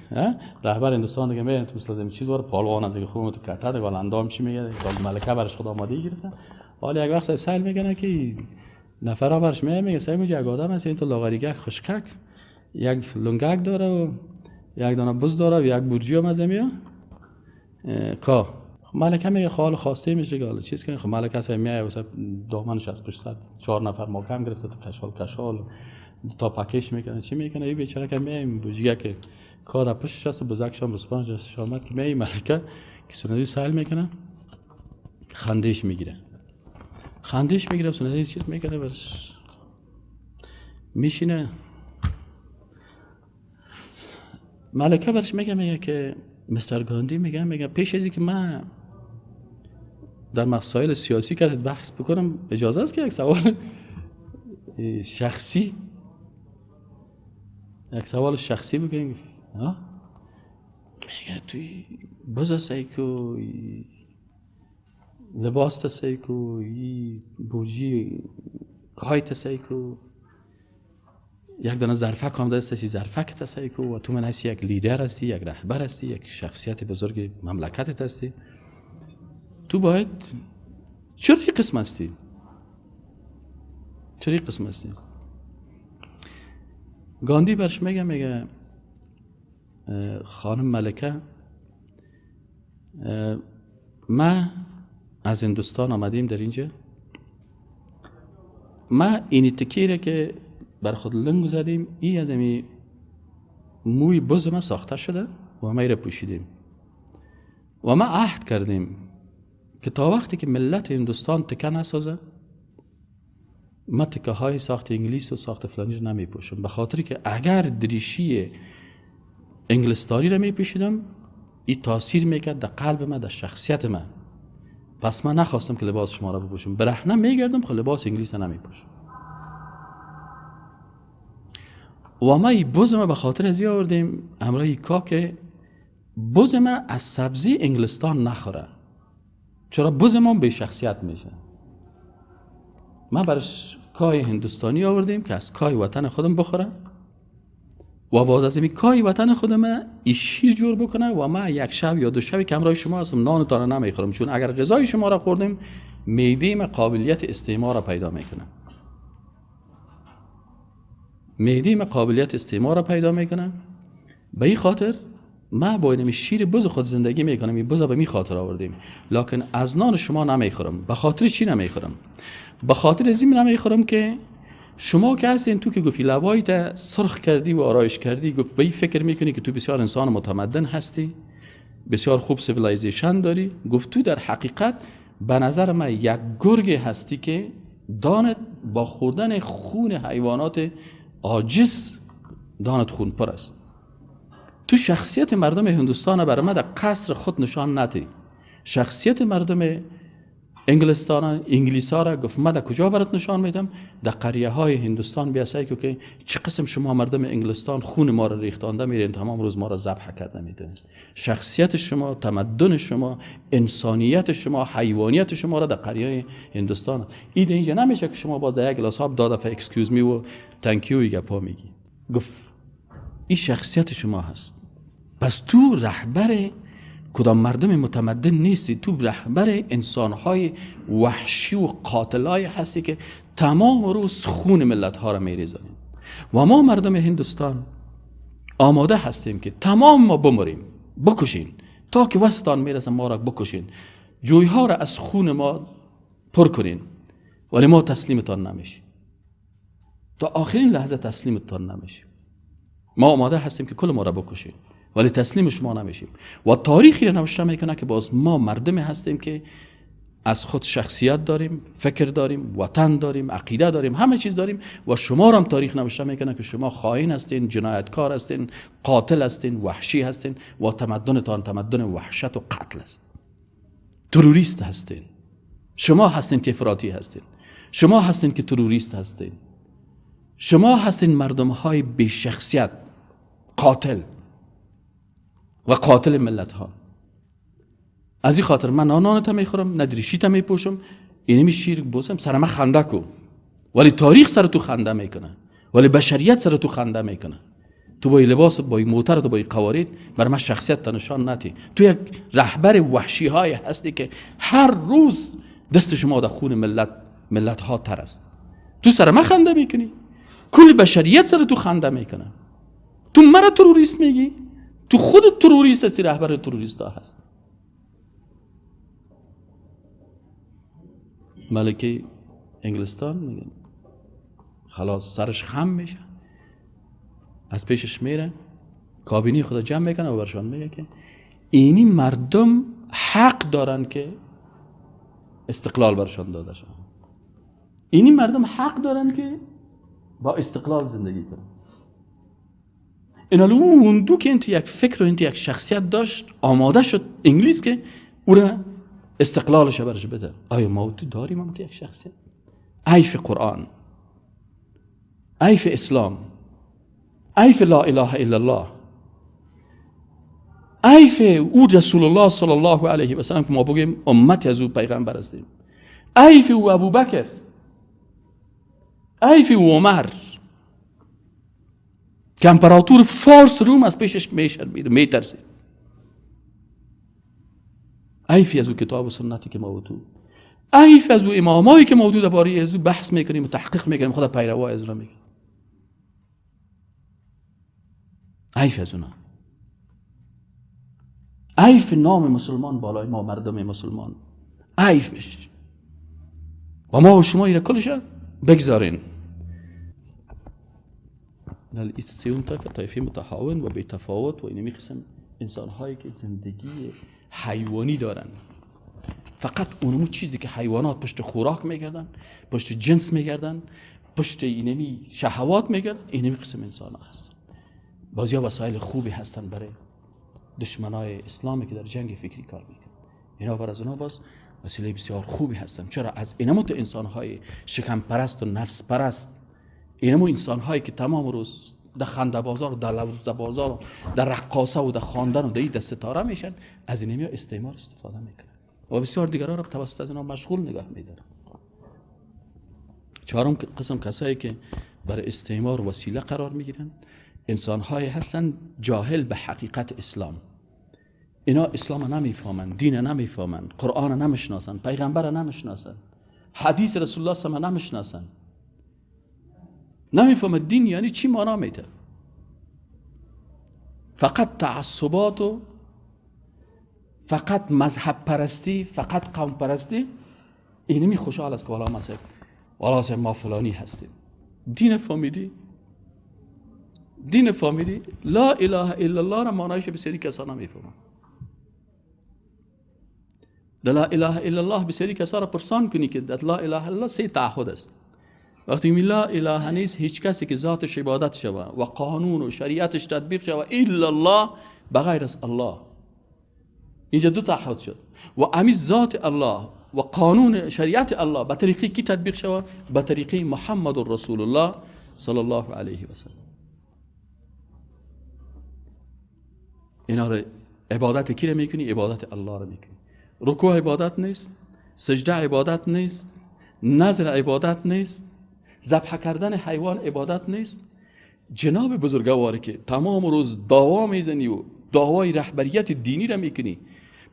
Speaker 1: رهبر هندوستان دیگه میاد تو مثلا چیز واره پالوان از دیگه خون تو کټه دیگه اندام چی میگه دیگه ملکه برش خود آماده گرفته. حالا یک وقت صاحب سال میگه که نفر برش میگه صاحب یک آدم است این تو لاغریگک خوشکک یک لنگک داره و یک دانه بز داره و یک برجی هم از میاد که ملکه میگه خال خواسته میشه که حالا چیز کنه. خب ملکه اصلا میاد واسه دامنش از پشت سر 4 نفر محکم گرفته تو کشال تا پکش میکنه چی میکنه. این بیچاره که میاد برجیگه که کار پشتش است بزرگشام رسپانج است شامت که میاد ملکه که سنوی سال میکنه خندش میگیره سنوی چیز میکنه برش میشینه. ملکه برش میگه که مستر گاندی میگه پیش از اینکه من در مسائل سیاسی که بحث بکنم اجازه است که یک سوال شخصی بکنم. میگه توی بزا سایکو لباس تا سایکو برجی کایت سایکو یک دانه ظرفک هم داشته ظرفک هستی که و تو من هستی یک لیدر هستی یک رهبر هستی یک شخصیت بزرگ مملکتت هستی تو باید چرا این قسم هستی گاندی برش میگه خانم ملکه ما از هندوستان آمدیم در اینجا ما اینی تکیره که بر خود لنگ زدیم این از امی موی بز ما ساخته شده و ما ایره پوشیدیم و ما عهد کردیم که تا وقتی که ملت هندوستان تکه نسازه ما تکه های ساخت انگلیس و ساخت فلانی رو نمی پوشم، به خاطری که اگر دریشی انگلستانی رو می پوشیدم این تاثیر میکرد در قلب من در شخصیت من. پس من نخواستم که لباس شما رو بپوشم، برهنه میگردم خب لباس انگلیس رو نمی پوشم و ما ای بز ما به خاطر ازی آوردیم همراهی که بز ما از سبزی انگلستان نخوره، چرا بز ما به شخصیت میشه. ما برش کای هندوستانی آوردیم که از کای وطن خودم بخوره و باز از این کای وطن خودم ای شیر جور بکنه و ما یک شب یا 2 شبی که همراه شما هستم نان تانه نمیخورم، چون اگر غذای شما را خوردیم معده ما قابلیت استعمار را پیدا میکنه. به این خاطر ما با این شیر بز خود زندگی میکنم، این بز به می خاطر آوردیم، لکن از نان شما نمیخورم. به خاطر چی نمیخورم؟ به خاطر از این نمیخورم که شما که هستین تو که گفتی لبایت سرخ کردی و آرایش کردی، گفت به این فکر میکنی که تو بسیار انسان متمدن هستی، بسیار خوب سیویلایزیشن داری. گفت تو در حقیقت به نظر من یک گرگ هستی که دانت با خوردن خون حیوانات عاجز دانت خون پر است. تو شخصیت مردم هندوستان برای من در قصر خود نشان ندی. شخصیت مردم انگلیس ها را گفت من در کجا برات نشان میدم؟ در قریه های هندوستان بیاسایی که چه قسم شما مردم انگلستان خون ما را ریختانده میرین، تمام روز ما را ذبح کرده میدونید. شخصیت شما، تمدن شما، انسانیت شما، حیوانیت شما را در قریه های هندوستان. ایده اینجا نمیشه که شما با در یک گلاس آب داده اکسکیوز می و تانکیو گپا میگی. گفت این شخصیت شما هست. پس تو رهبر کدام مردم متمدن نیستی، تو رهبر انسانهای وحشی و قاتلای هستی که تمام روز خون ملت ها را میریزند. و ما مردم هندوستان آماده هستیم که تمام ما بمریم، بکشین تا که وسطان میرسه ما را بکشین، جویها را از خون ما پر کنین، ولی ما تسلیمتان نمیشیم. تا آخرین لحظه تسلیمتان نمیشیم. ما آماده هستیم که کل ما را بکشین ولی تسلیم شما نمیشیم. و تاریخی را نوشته میکنه که باز ما مردمی هستیم که از خود شخصیت داریم، فکر داریم، وطن داریم، عقیده داریم، همه چیز داریم. و شما را هم تاریخ نوشته میکنه که شما خائن هستین، جنایتکار هستین، قاتل هستین، وحشی هستین و تمدنتان تمدن وحشت و قتل است. تروریست هستین. شما هستین که افراطی هستین. شما هستین که تروریست هستین. شما هستین مردم های بی شخصیت، قاتل و قاتل ملت ها. از این خاطر من نانت میخورم، ندریشیت میپوشم، اینمی شیر بوسم سرما خنده کو، ولی تاریخ سر تو خنده میکنه، ولی بشریت سر تو خنده میکنه. تو با لباس، با موتر، تو با قوارید بر من شخصیت نشان ندی. تو یک رهبر وحشی های هستی که هر روز دست شما در خون ملت ها تر است. تو سر من خنده میکنی، کل بشریت سر تو خنده میکنه. تو مرا تروریست میگی، تو خود تروریست هستی، رهبر تروریست ها هست. ملکه انگلستان میگن خلاص سرش خم میشه، از پیشش میره، کابینی خدا جمع میکنه و برشان میگه که اینی مردم حق دارن که استقلال برشان داده شد. اینی مردم حق دارن که با استقلال زندگی کنن. اینالو اون دو که این تو یک فکر و این تو یک شخصیت داشت، آماده شد انگلیس که او را استقلالش برش بده. آیا ما تو داریم هم تو یک شخصیت؟ عیف قرآن، عیف اسلام، عیف لا اله الا الله، عیف او رسول الله صلی الله علیه و سلم که ما بگیم امت از او پیغمبر هستیم، عیف او ابوبکر، عیف او عمر که امپراتور فارس روم از پیشش میشرمید، میترسید. عیفی از او کتاب و سنتی که ما تو، عیف از او امامایی که موجود درباره از او بحث میکنیم و تحقیق میکنیم، خدا پیروا از اون میگه. عیف از اونا، عیف نام مسلمان بالای ما مردم مسلمان، عیفش. و ما و شما ایره کلش بگذارین. الاستیون طایفه متحاون و بی‌تفاوت و اینمی قسم انسان هایی که زندگی حیوانی دارن، فقط اونمو چیزی که حیوانات پشت خوراک میگردن، پشت جنس میگردن، پشت اینمی شهوات میگردن، اینمی قسم انسان ها هستن. بازی ها وسایل خوبی هستن برای دشمنای اسلامی که در جنگ فکری کار میکنن. اینا بر از اونا باز وسیله بسیار خوبی هستن. چرا؟ از اینمو تو انسان های شکم پرست و نفس پرست، اینمو انسان هایی که تمام روز در خنده بازار و در لوز بازار و در رقاصه و در خواندن و در این ستاره میشن، از اینمی استعمار استفاده میکنن و بسیار دیگران را توسط از اینا مشغول نگاه میدارن. چهارم قسم کسایی که برای استعمار وسیله قرار میگیرن، انسان هایی هستن جاهل به حقیقت اسلام. اینا اسلام نمیفهمن، دین نمیفهمن، قرآن نمیشناسن، پیغمبر نمیشناسن، حدیث رسول الله صلی الله علیه و آله نمیشناسن، نمیفهمن دین یعنی چی معنا میده. فقط تعصبات و فقط مذهب پرستی، فقط قوم پرستی. اینمی خوشحال است که والا مثلا ما فلانی هستیم. دین فهمیدی؟ دین فهمیدی؟ لا اله الا الله را معنایش بسیاری کسا نمیفهمن. لا اله الا الله بسیاری کسا را پرسان کنی که لا اله الا الله 3 تعهد است. وقتی می لا اله نیست، هیچ کسی که ذاتش عبادت شوه و قانون و شریعتش تطبیق شوه الا الله، بغیر از الله. اینجا 2 تعهد شد. و امی ذات الله و قانون شریعت الله به طریقی کی تطبیق شوه؟ به طریقی محمد رسول الله صلی الله علیه و سلم. اینا رو عبادت کی رو میکنی؟ عبادت الله رو میکنی. رکوع عبادت نیست، سجده عبادت نیست، نذر عبادت نیست، ذبح کردن حیوان عبادت نیست. جناب بزرگواری که تمام روز دعوا میزنی و دعوای رهبریت دینی را میکنی،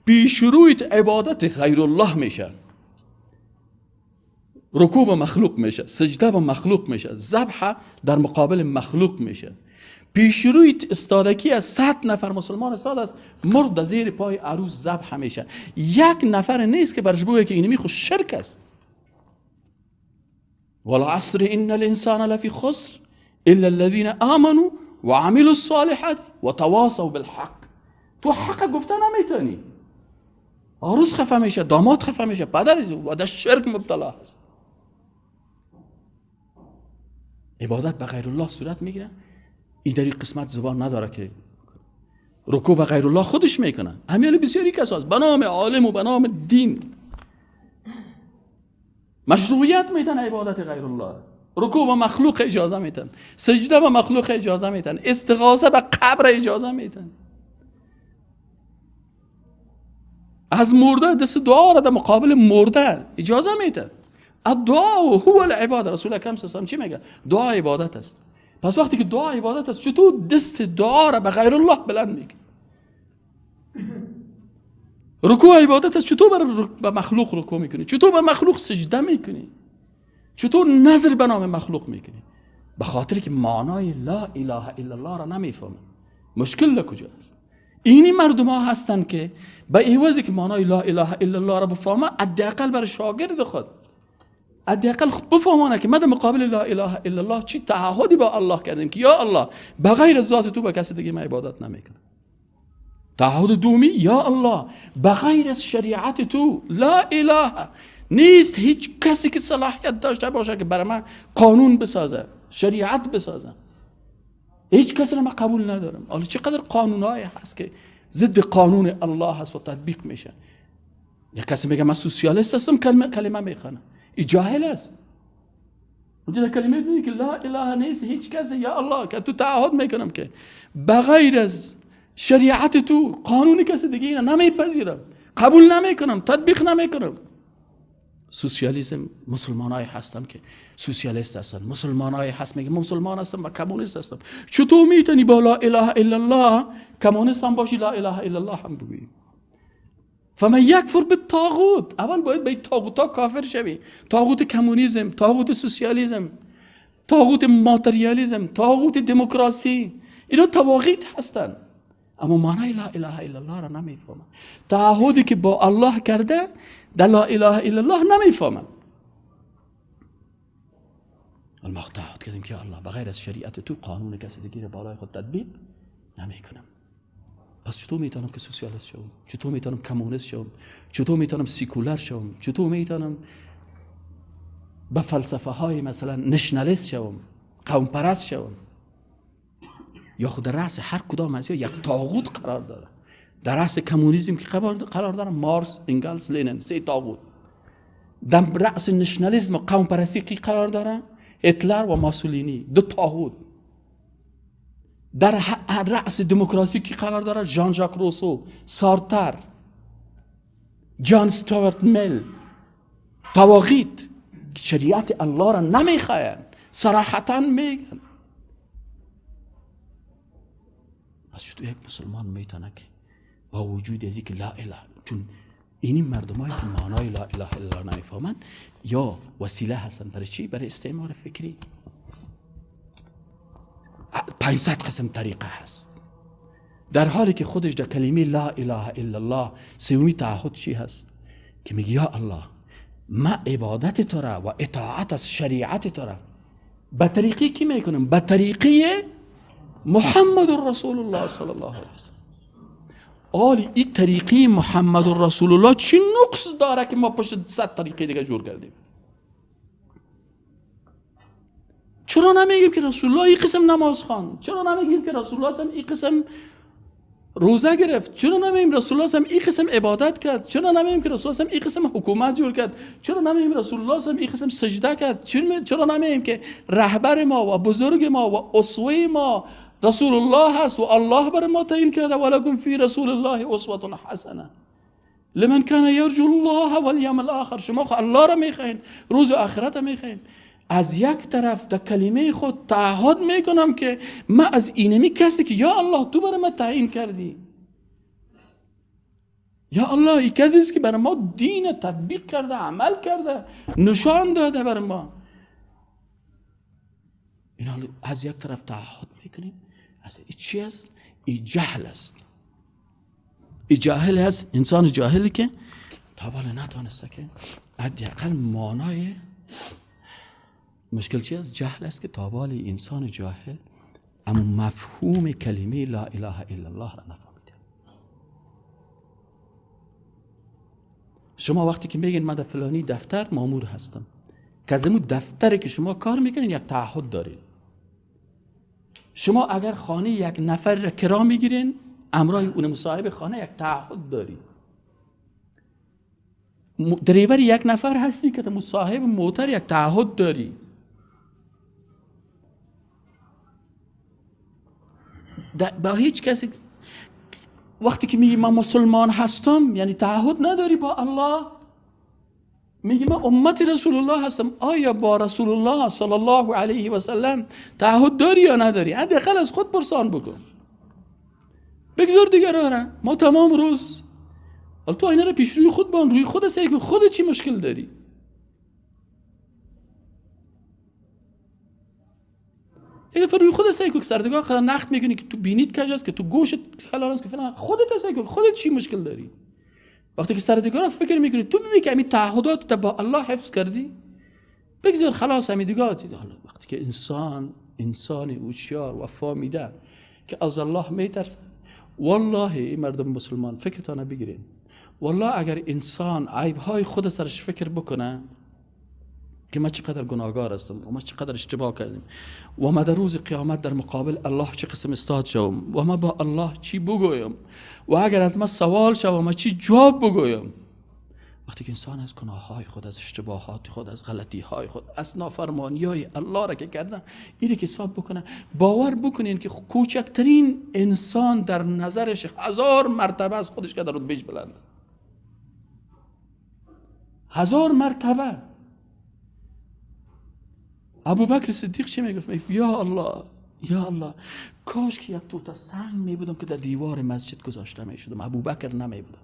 Speaker 1: پیش رویت عبادت غیر الله میشه. رکوع به مخلوق میشه، سجده به مخلوق میشه، ذبح در مقابل مخلوق میشه. پیشروی استادگی از 100 نفر مسلمان استاد است، مرد زیر پای عروس ذبح میشه. یک نفر نیست که برش بگه که اینمی خود شرک است. والعصر ان الانسان لفی خسر الا الذين آمنوا وعملوا الصالحات وتواصوا بالحق. تو حق گفتن نمیتونی، عروس خفه میشه، داماد خفه میشه، پدر و در شرک مبتلا هست. عبادت به غیر الله صورت میگیره، این در این قسمت زبان نداره که رکوع به غیر الله خودش میکنه. امیال بسیاری کساست به نام عالم و به نام دین مشروعیت میتن عبادت غیر الله. رکوع به مخلوق اجازه میتن، سجده به مخلوق اجازه میتن، استغاثه به قبر اجازه میتن، از مرده دست دعا را در مقابل مرده اجازه میتن. الدعا هو العباده. رسول اکرم صلی الله علیه و چی میگه؟ دعا عبادت است. پس وقتی که دعا عبادت است، چطور دست دعا را به غیر الله بلند میگی؟ رکوع عبادت است، چطور به مخلوق رکوع میکنی؟ چطور به مخلوق سجده میکنی؟ چطور نظر به نام مخلوق میکنی؟ به خاطر که معنای لا اله الا الله را نمیفهمن. مشکل کجاست؟ اینی مردم ها هستن که به عوضی که معنای لا اله الا الله را بفهمه، حداقل برای شاگرد خود حداقل بفهمانه که ما در مقابل لا اله الا الله چی تعهدی با الله کردیم که یا الله به غیر ذات تو به کسی دیگه من عبادت نمیکنم. تعهد دومی یا الله به غیر از شریعت تو لا اله نیست هیچ کسی که صلاحیت داشته باشه که برای من قانون بسازه، شریعت بسازه. هیچ کسی رو من قبول ندارم. حالا چقدر قانونایی هست که ضد قانون الله هست و تطبیق میشه. یک کسی میگه من سوسیالیست هستم، کلمه میخونه، این جاهل است. اونجا کلمه میگه که لا اله نیست هیچ کسی یا الله که تو تعهد میکنم که بغیر از شریعت تو قانون کسی دیگه اینا نمیپذیرم، قبول نمیکنم، تطبیق نمیکنم. سوسیالیسم مسلمانای هستن که سوسیالیست هستن، مسلمانای هست میگه مسلمان هستم و کمونیست هستم. چطور میتونی با لا اله الا الله کمونیست هم باشی، لا اله الا الله هم بگویی؟ فمن یکفر بالطاغوت، اول باید به طاغوتا کافر شوی. طاغوت کمونیسم، طاغوت سوسیالیسم، طاغوت ماتریالیسم، طاغوت دموکراسی، اینا طواغیت هستن. اما معنای لا اله الا الله را نمیفهمن. تعهدی که با الله کرده در لا اله الا الله نمیفهمن. ما تعهد کردیم که الله بغیر از شریعت تو قانون کسی دیگه بالای خود تطبیق نمیکنم. پس چطور میتونم که سوسیالیست شوم؟ چطور میتونم کمونیست شوم؟ چطور میتونم سیکولر شوم؟ چطور میتونم به فلسفه های مثلا نشنالیست شوم، قوم پرست شوم؟ یا خود در رأس هر کدام از یک طاغوت قرار داره. در رأس کمونیسم که قرار داره مارکس، انگلس، لنین، سه طاغوت. در رأس نشنالیسم و قوم پرستی کی قرار داره؟ هتلر و ماسولینی، دو طاغوت. در رأس دموکراسی کی قرار داره؟ ژان ژاک روسو، سارتر، جان استوارت میل. طواغیت شریعت الله را نمیخواین، صراحتا میگن. پس چطور یک مسلمان میتونه که با وجود ازی که لا اله، چون اینی مردمایی که معنای لا اله الا الله نمیفهمن یا وسیله هستن برای چی؟ برای استعمار فکری. 500 قسم طریقه هست، در حالی که خودش در کلمه لا اله الا الله سومی تعهد چی هست؟ که میگه یا الله ما عبادت تو را و اطاعت از شریعت تو را به طریقی کی میکنم؟ به طریقی محمد رسول الله صلی الله علیه وسلم. آلی این طریقی محمد رسول الله چی نقص داره که ما پشت 100 طریقه دیگه جور کردیم؟ چرا نمیگیم که رسول الله این قسم نماز خواند؟ چرا نمیگیم که رسول الله این قسم روزه گرفت؟ چرا نمیگیم رسول الله این قسم عبادت کرد؟ چرا نمیگیم که رسول الله این قسم حکومت جور کرد؟ چرا نمیگیم رسول الله این قسم سجده کرد؟ چرا نمیگیم که رهبر ما و بزرگ ما و اسوه ما رسول الله هست و الله بر ما تعیین کرده ولکم فی رسول الله اسوه حسنه لمن کان یرجو الله والیوم الاخر. شما خو الله را میخواین، روز آخرت را میخواین. از یک طرف در کلمه خود تعهد میکنم که من از اینمی کسی که یا الله تو برای من تعیین کردی، یا الله این کسی است که برای ما دین تطبیق کرده، عمل کرده، نشان داده برای ما. اینا از یک طرف تعهد میکنیم، از این چی است؟ این جهل است. این جاهل است، انسان جاهلی که تا بالا نتونسته که حداقل مانای مشکل چی است؟ جهل است که تا بالا انسان جاهل اما مفهوم کلمه لا اله الا الله را نفهمیده. شما وقتی که میگین من در فلانی دفتر مامور هستم، که از اون دفتری که شما کار میکنین یک تعهد دارین. شما اگر خانه یک نفر را کرا میگیرین، امرای اون مصاحب خانه یک تعهد داری. دریور یک نفر هستی که مصاحب موتر یک تعهد داری. با هیچ کسی وقتی که میگی من مسلمان هستم یعنی تعهد نداری با الله. میگی من امت رسول الله هستم، آیا با رسول الله صلی الله علیه و سلم تعهد داری یا نداری؟ حداقل از خود پرسان بکن. بگذار دیگران را. ما تمام روز تو اینا را پیش روی خود بان، روی خود سعی کن. خودت چی مشکل داری؟ یه دفعه روی خودت سعی کن. سردگاه خلا نخت میکنی که تو بینیت کج است، که تو گوشت خلال است، که فلان. خودت سعی کن. خودت چی مشکل داری؟ وقتی که سردگاه را فکر میکنی، تو ببین که همین تعهدات تا با الله حفظ کردی، بگذار خلاص همین دیگه. وقتی که انسان هوشیار و فهمیده که از الله میترسه، والله این مردم مسلمان فکرتان بگیرین، والله اگر انسان عیبهای خود سرش فکر بکنه که من چقدر گناهگار هستم و من چقدر اشتباه کردم و من در روز قیامت در مقابل الله چه قسم استاد شوم و من با الله چی بگویم و اگر از من سوال شوم من چی جواب بگویم. وقتی که انسان از گناههای خود، از اشتباهات خود، از غلطیهای خود، از نافرمانیهای الله را که کرده اینه که حساب بکنه، باور بکنین که کوچکترین انسان در نظرش 1000 مرتبه از خودش که در رتبهش بلنده. 1000 مرتبه. ابوبکر صدیق چی میگفت؟ یا الله، یا الله، کاش که یک توتا سنگ میبودم که در دیوار مسجد گذاشته میشدم، ابوبکر نمیبودم.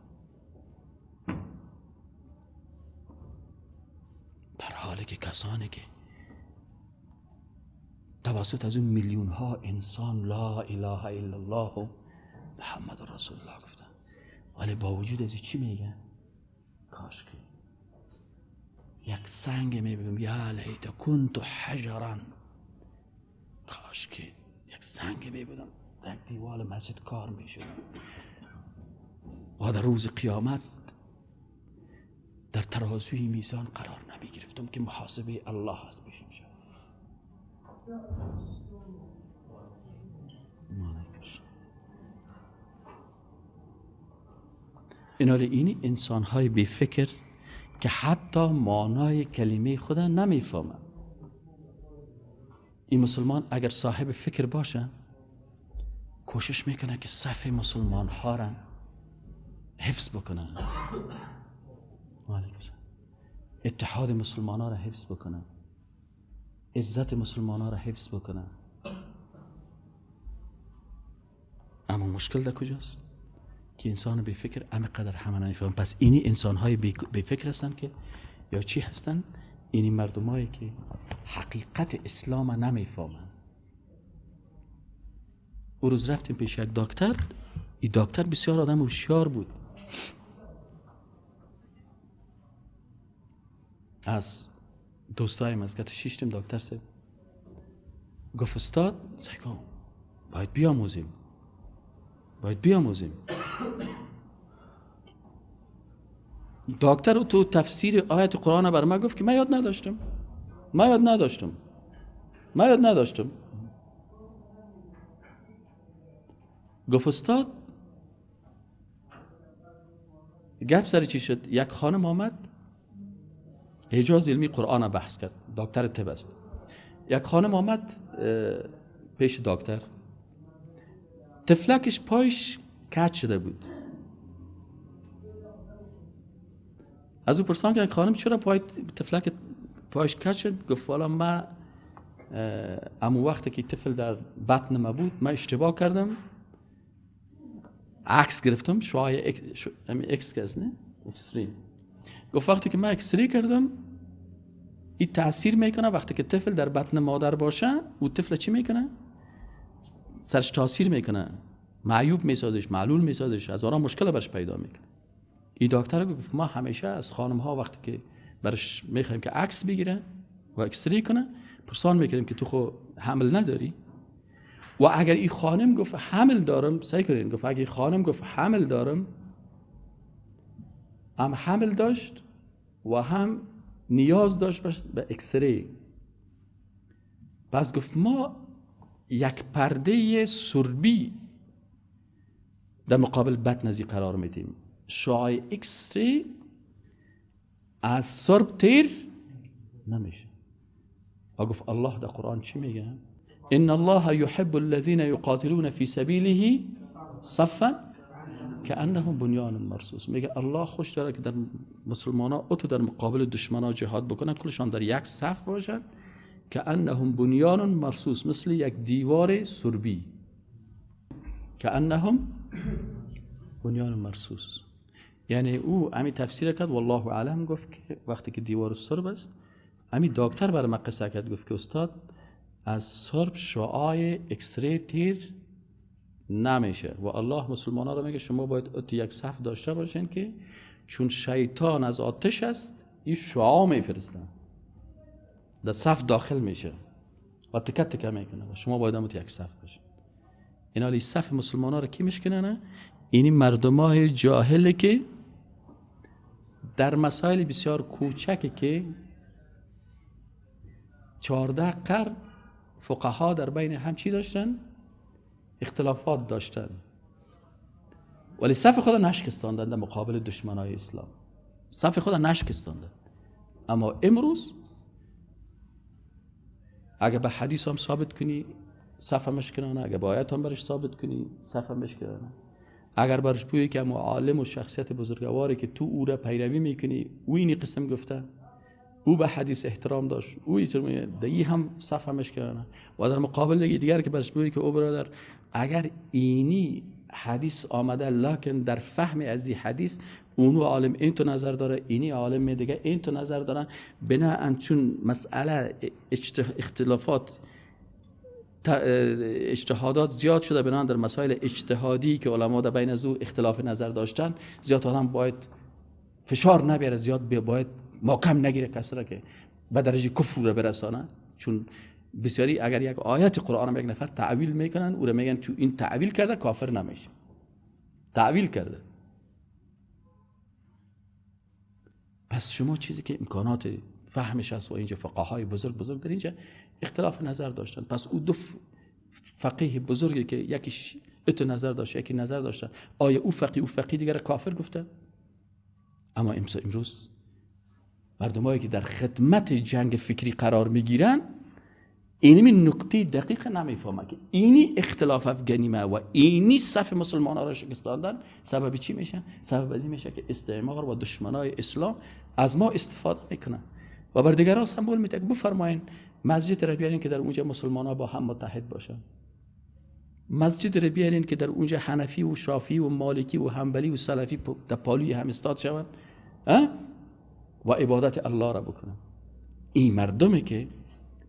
Speaker 1: در حالی که کسانی که توسط از اون میلیون ها انسان لا اله الا الله و محمد رسول الله گفتن، ولی با وجود از چی میگن؟ کاش که یک سنگ میبینم، یا لیت کنت حجرا، کاش که یک سنگ میبینم در دیوار مسجد کار میشد و در روز قیامت در ترازوی میزان قرار نمی گرفتم که محاسبه الله هست پیش میشه. این انسان های بی فکر که حتی معنای کلمه خدا نمیفهمه. این مسلمان اگر صاحب فکر باشه کوشش میکنه که صف مسلمان ها را حفظ بکنه، اتحاد مسلمان ها را حفظ بکنه، عزت مسلمان ها را حفظ بکنه. اما مشکل در کجاست؟ که انسان بی فکر همینقدر همه نمیفهم. پس اینی انسان های بی فکر هستن که یا چی هستن؟ اینی مردم هایی که حقیقت اسلام نمیفهمن. او روز رفتیم پیش یک دکتر، این دکتر بسیار آدم هوشیار بود. از دوستایم از گفت شیشتیم دکتر سه گفت استاد سیکو باید بیاموزیم. دکتر تو تفسیر آیت قرآن بر من گفت که من یاد نداشتم. گفت استاد گپ سر چی شد؟ یک خانم آمد اجازه علمی قرآن بحث کرد، دکتر طب است. یک خانم آمد پیش دکتر، تفلکش پایش کج شده بود. از او پرسان که یک خانم چرا تفلک پایش کج شد؟ گفت والا من امو وقتی که طفل در بطن ما بود من اشتباه کردم، عکس گرفتم شعاع اکس کس نه اکستریم. گفت وقتی که من اکسری کردم این تاثیر میکنه وقتی که طفل در بطن مادر باشه او طفل چی میکنه؟ سرش تاثیر میکنه، معیوب میسازش، معلول میسازش، هزاران مشکل برش پیدا میکنه. این دکتر گفت ما همیشه از خانم ها وقتی که برش میخوایم که عکس بگیره و اکسری کنه پرسان میکنیم که تو خو حمل نداری؟ و اگر این خانم گفت حمل دارم، سعی کنین، گفت اگر این خانم گفت حمل دارم، هم حمل داشت و هم نیاز داشت به اکسری. پس گفت ما یک پرده سربی در مقابل بطن ازی قرار میدیم. شعاع اکسری از سرب تیر نمیشه. و گفت الله در قرآن چی میگه؟ ان الله يحب الذين يقاتلون في سبيله صفا كأنهم بنيان مرصوص. میگه الله خوش داره که در مسلمانا او تو در مقابل دشمنا جهاد بکنن کلشان در یک صف باشن، كأنهم بنيان مرصوص، مثل یک دیوار سربی. كأنهم بنيان مرصوص یعنی او امی تفسیر کرد والله اعلم. گفت که وقتی که دیوار سرب است، امی دکتر برای من قصه کرد، گفت که استاد از سرب شعاع اکسری تیر نمیشه و الله مسلمان ها رو میگه شما باید یک صف داشته باشین که چون شیطان از آتش است این شعاع میفرستن در صف داخل میشه و تکه تکه میکنه و شما باید هم یک صف باشین. این حالی صف مسلمان ها رو کی میشکنه نه؟ اینی مردم های جاهله که در مسائل بسیار کوچکی که 14 قرن فقها در بین هم چی داشتن؟ اختلافات داشتن ولی صف خدا نشکستاندن در مقابل دشمنای اسلام. صف خدا نشکستاندن. اما امروز اگه به حدیث هم ثابت کنی صف مشکنانه، اگه با آیت هم برش ثابت کنی صف مشکنانه، اگر برش بویی که معلم و شخصیت بزرگواری که تو او را پیروی میکنی او اینی قسم گفته، او به حدیث احترام داشت، او دیگه هم صف همش کردن و در مقابل دیگر که برش بویی که او برادر اگر اینی حدیث آمده لکن در فهم از این حدیث اونو عالم این تو نظر داره، اینی عالم دیگه این تو نظر دارن، بنا چون مسئله اختلافات اجتهادات زیاد شده، بنا در مسائل اجتهادی که علما در بین از او اختلاف نظر داشتن زیاد آدم باید فشار نبیاره، زیاد باید محکم نگیره کسی را که به درجه کفر را برسانه. چون بسیاری اگر یک آیت قرآن را یک نفر تعویل میکنن او را میگن تو این تعویل کرده کافر نمیشه، تعویل کرده. پس شما چیزی که امکانات فهمش هست و اینجا فقهای بزرگ در اینجا اختلاف نظر داشتن، پس او دو فقیه بزرگی که یکیش ات نظر داشت یکی نظر داشتن، آیا او فقیه دیگر کافر گفته؟ اما امروز مردمایی که در خدمت جنگ فکری قرار میگیرن اینی نقطه دقیق نمیفهمه که اینی اختلاف افغانیمه و اینی صف مسلمان ها را شکستاندن. سبب چی میشه؟ سبب ازی میشه که استعمار و دشمنای اسلام از ما استفاده میکنن و بر دیگرها سمبول میده. بفرمایین مسجد را بیارین که در اونجا مسلمان ها با هم متحد باشن، مسجد را بیارین که در اونجا حنفی و شافعی و مالکی و حنبلی و سلفی در پالوی هم استاد شون و عبادت الله را بکنن. این مردمی که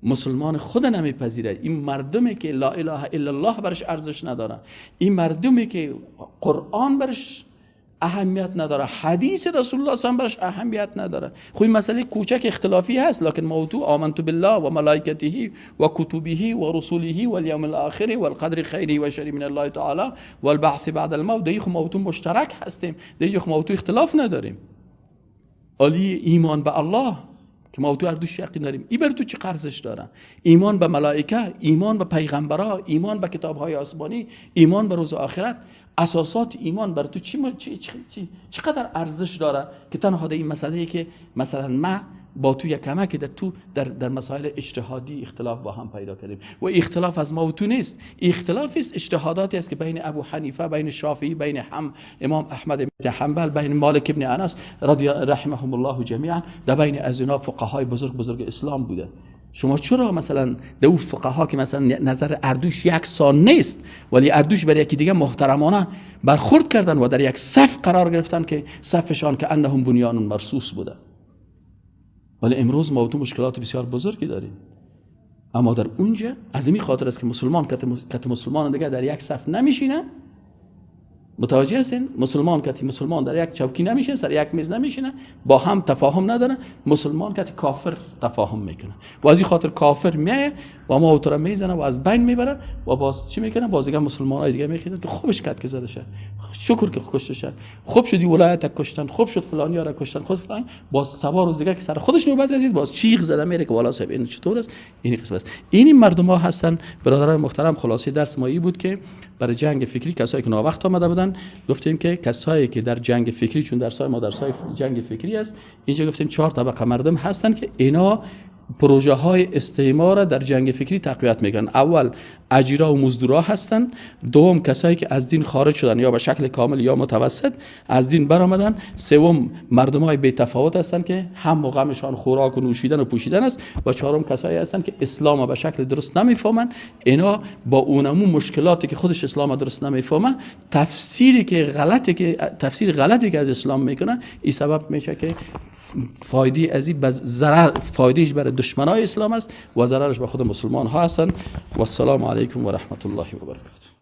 Speaker 1: مسلمان خود نمیپذیره، این مردمی که لا اله الا الله برش ارزش نداره، این مردمی که قرآن برش اهمیت نداره، حدیث رسول الله صلی الله علیه و برش اهمیت نداره. خب این مسئله کوچک اختلافی هست، لکن موضوع آمنت بالله و ملائکته و کتبه و رسوله و الیوم الاخر و القدر خیره و شری من الله تعالی و البعث بعد الموت، دیگه خب موضوع مشترک هستیم، دیگه خب موضوع اختلاف نداریم. علی ایمان به الله که موضوع دو شقی داریم، این بر تو چه قرضش داره؟ ایمان به ملائکه، ایمان به پیغمبرها، ایمان به کتاب‌های آسمانی، ایمان به روز آخرت، اساسات ایمان بر تو چقدر ارزش داره که تنها این مسئله که مثلا ما با تو یک کمک در مسائل اجتهادی اختلاف با هم پیدا کردیم و اختلاف از ما و تو نیست، اختلاف است اجتهاداتی است که بین ابو حنیفه، بین شافعی، بین امام احمد بن حنبل، بین مالک ابن انس رضی رحمهم الله جمیعا، در بین از اینا فقهای بزرگ اسلام بوده. شما چرا مثلا دو فقها که مثلا نظر اردوش یکسان نیست ولی اردوش برای یکی دیگه محترمانه برخورد کردن و در یک صف قرار گرفتن که صفشان که انهم بنیان مرصوص بوده. ولی امروز ما تو مشکلات بسیار بزرگی داریم. اما در اونجا از این خاطر است که مسلمان کت مسلمان دیگه در یک صف نمیشینه. متوجه هستین؟ مسلمان در یک چوکی نمیشینه، سر یک میز نمیشینه، با هم تفاهم نداره. مسلمان کتی کافر تفاهم میکنه و از این خاطر کافر میایه و ما اوتر میزنه و از بین میبره و باز چی میکنه؟ باز دیگه مسلمانای دیگه میکنه تو خوبش کت که زده شه، شکر که کشته شه، خوب شدی ولایت کشتن، خوب شد فلانی را کشتن، خود فلان. باز سوار روز دیگه که سر خودش نوبت رسید باز چیغ زده میره که والا صاحب این چطور است؟ این قسمت است. این مردم ها هستن. برادران محترم، خلاصه درس ما این بود که برای جنگ فکری کسایی که ناوقت آمده بودن گفتیم که کسایی که در جنگ فکری، چون درسای ما درسای جنگ فکری است، اینجا گفتیم 4 طبقه مردم هستن که اینا پروژه های استعمار در جنگ فکری تقویت میکنن. اول اجیرا و مزدورا هستن، دوم کسایی که از دین خارج شدن یا به شکل کامل یا متوسط از دین برآمدن، سوم مردمای بی تفاوت هستن که هم و غمشان خوراک و نوشیدن و پوشیدن است، و چهارم کسایی هستن که اسلام به شکل درست نمیفهمن. اینا با اونمو مشکلاتی که خودش اسلام درست نمیفهمه، تفسیر غلطی که از اسلام میکنه، این سبب میشه که فایده ازی فایدهش برای دشمنای اسلام است و ضررش به خود مسلمان ها هستند. و السلام علیکم و رحمت الله و برکاته.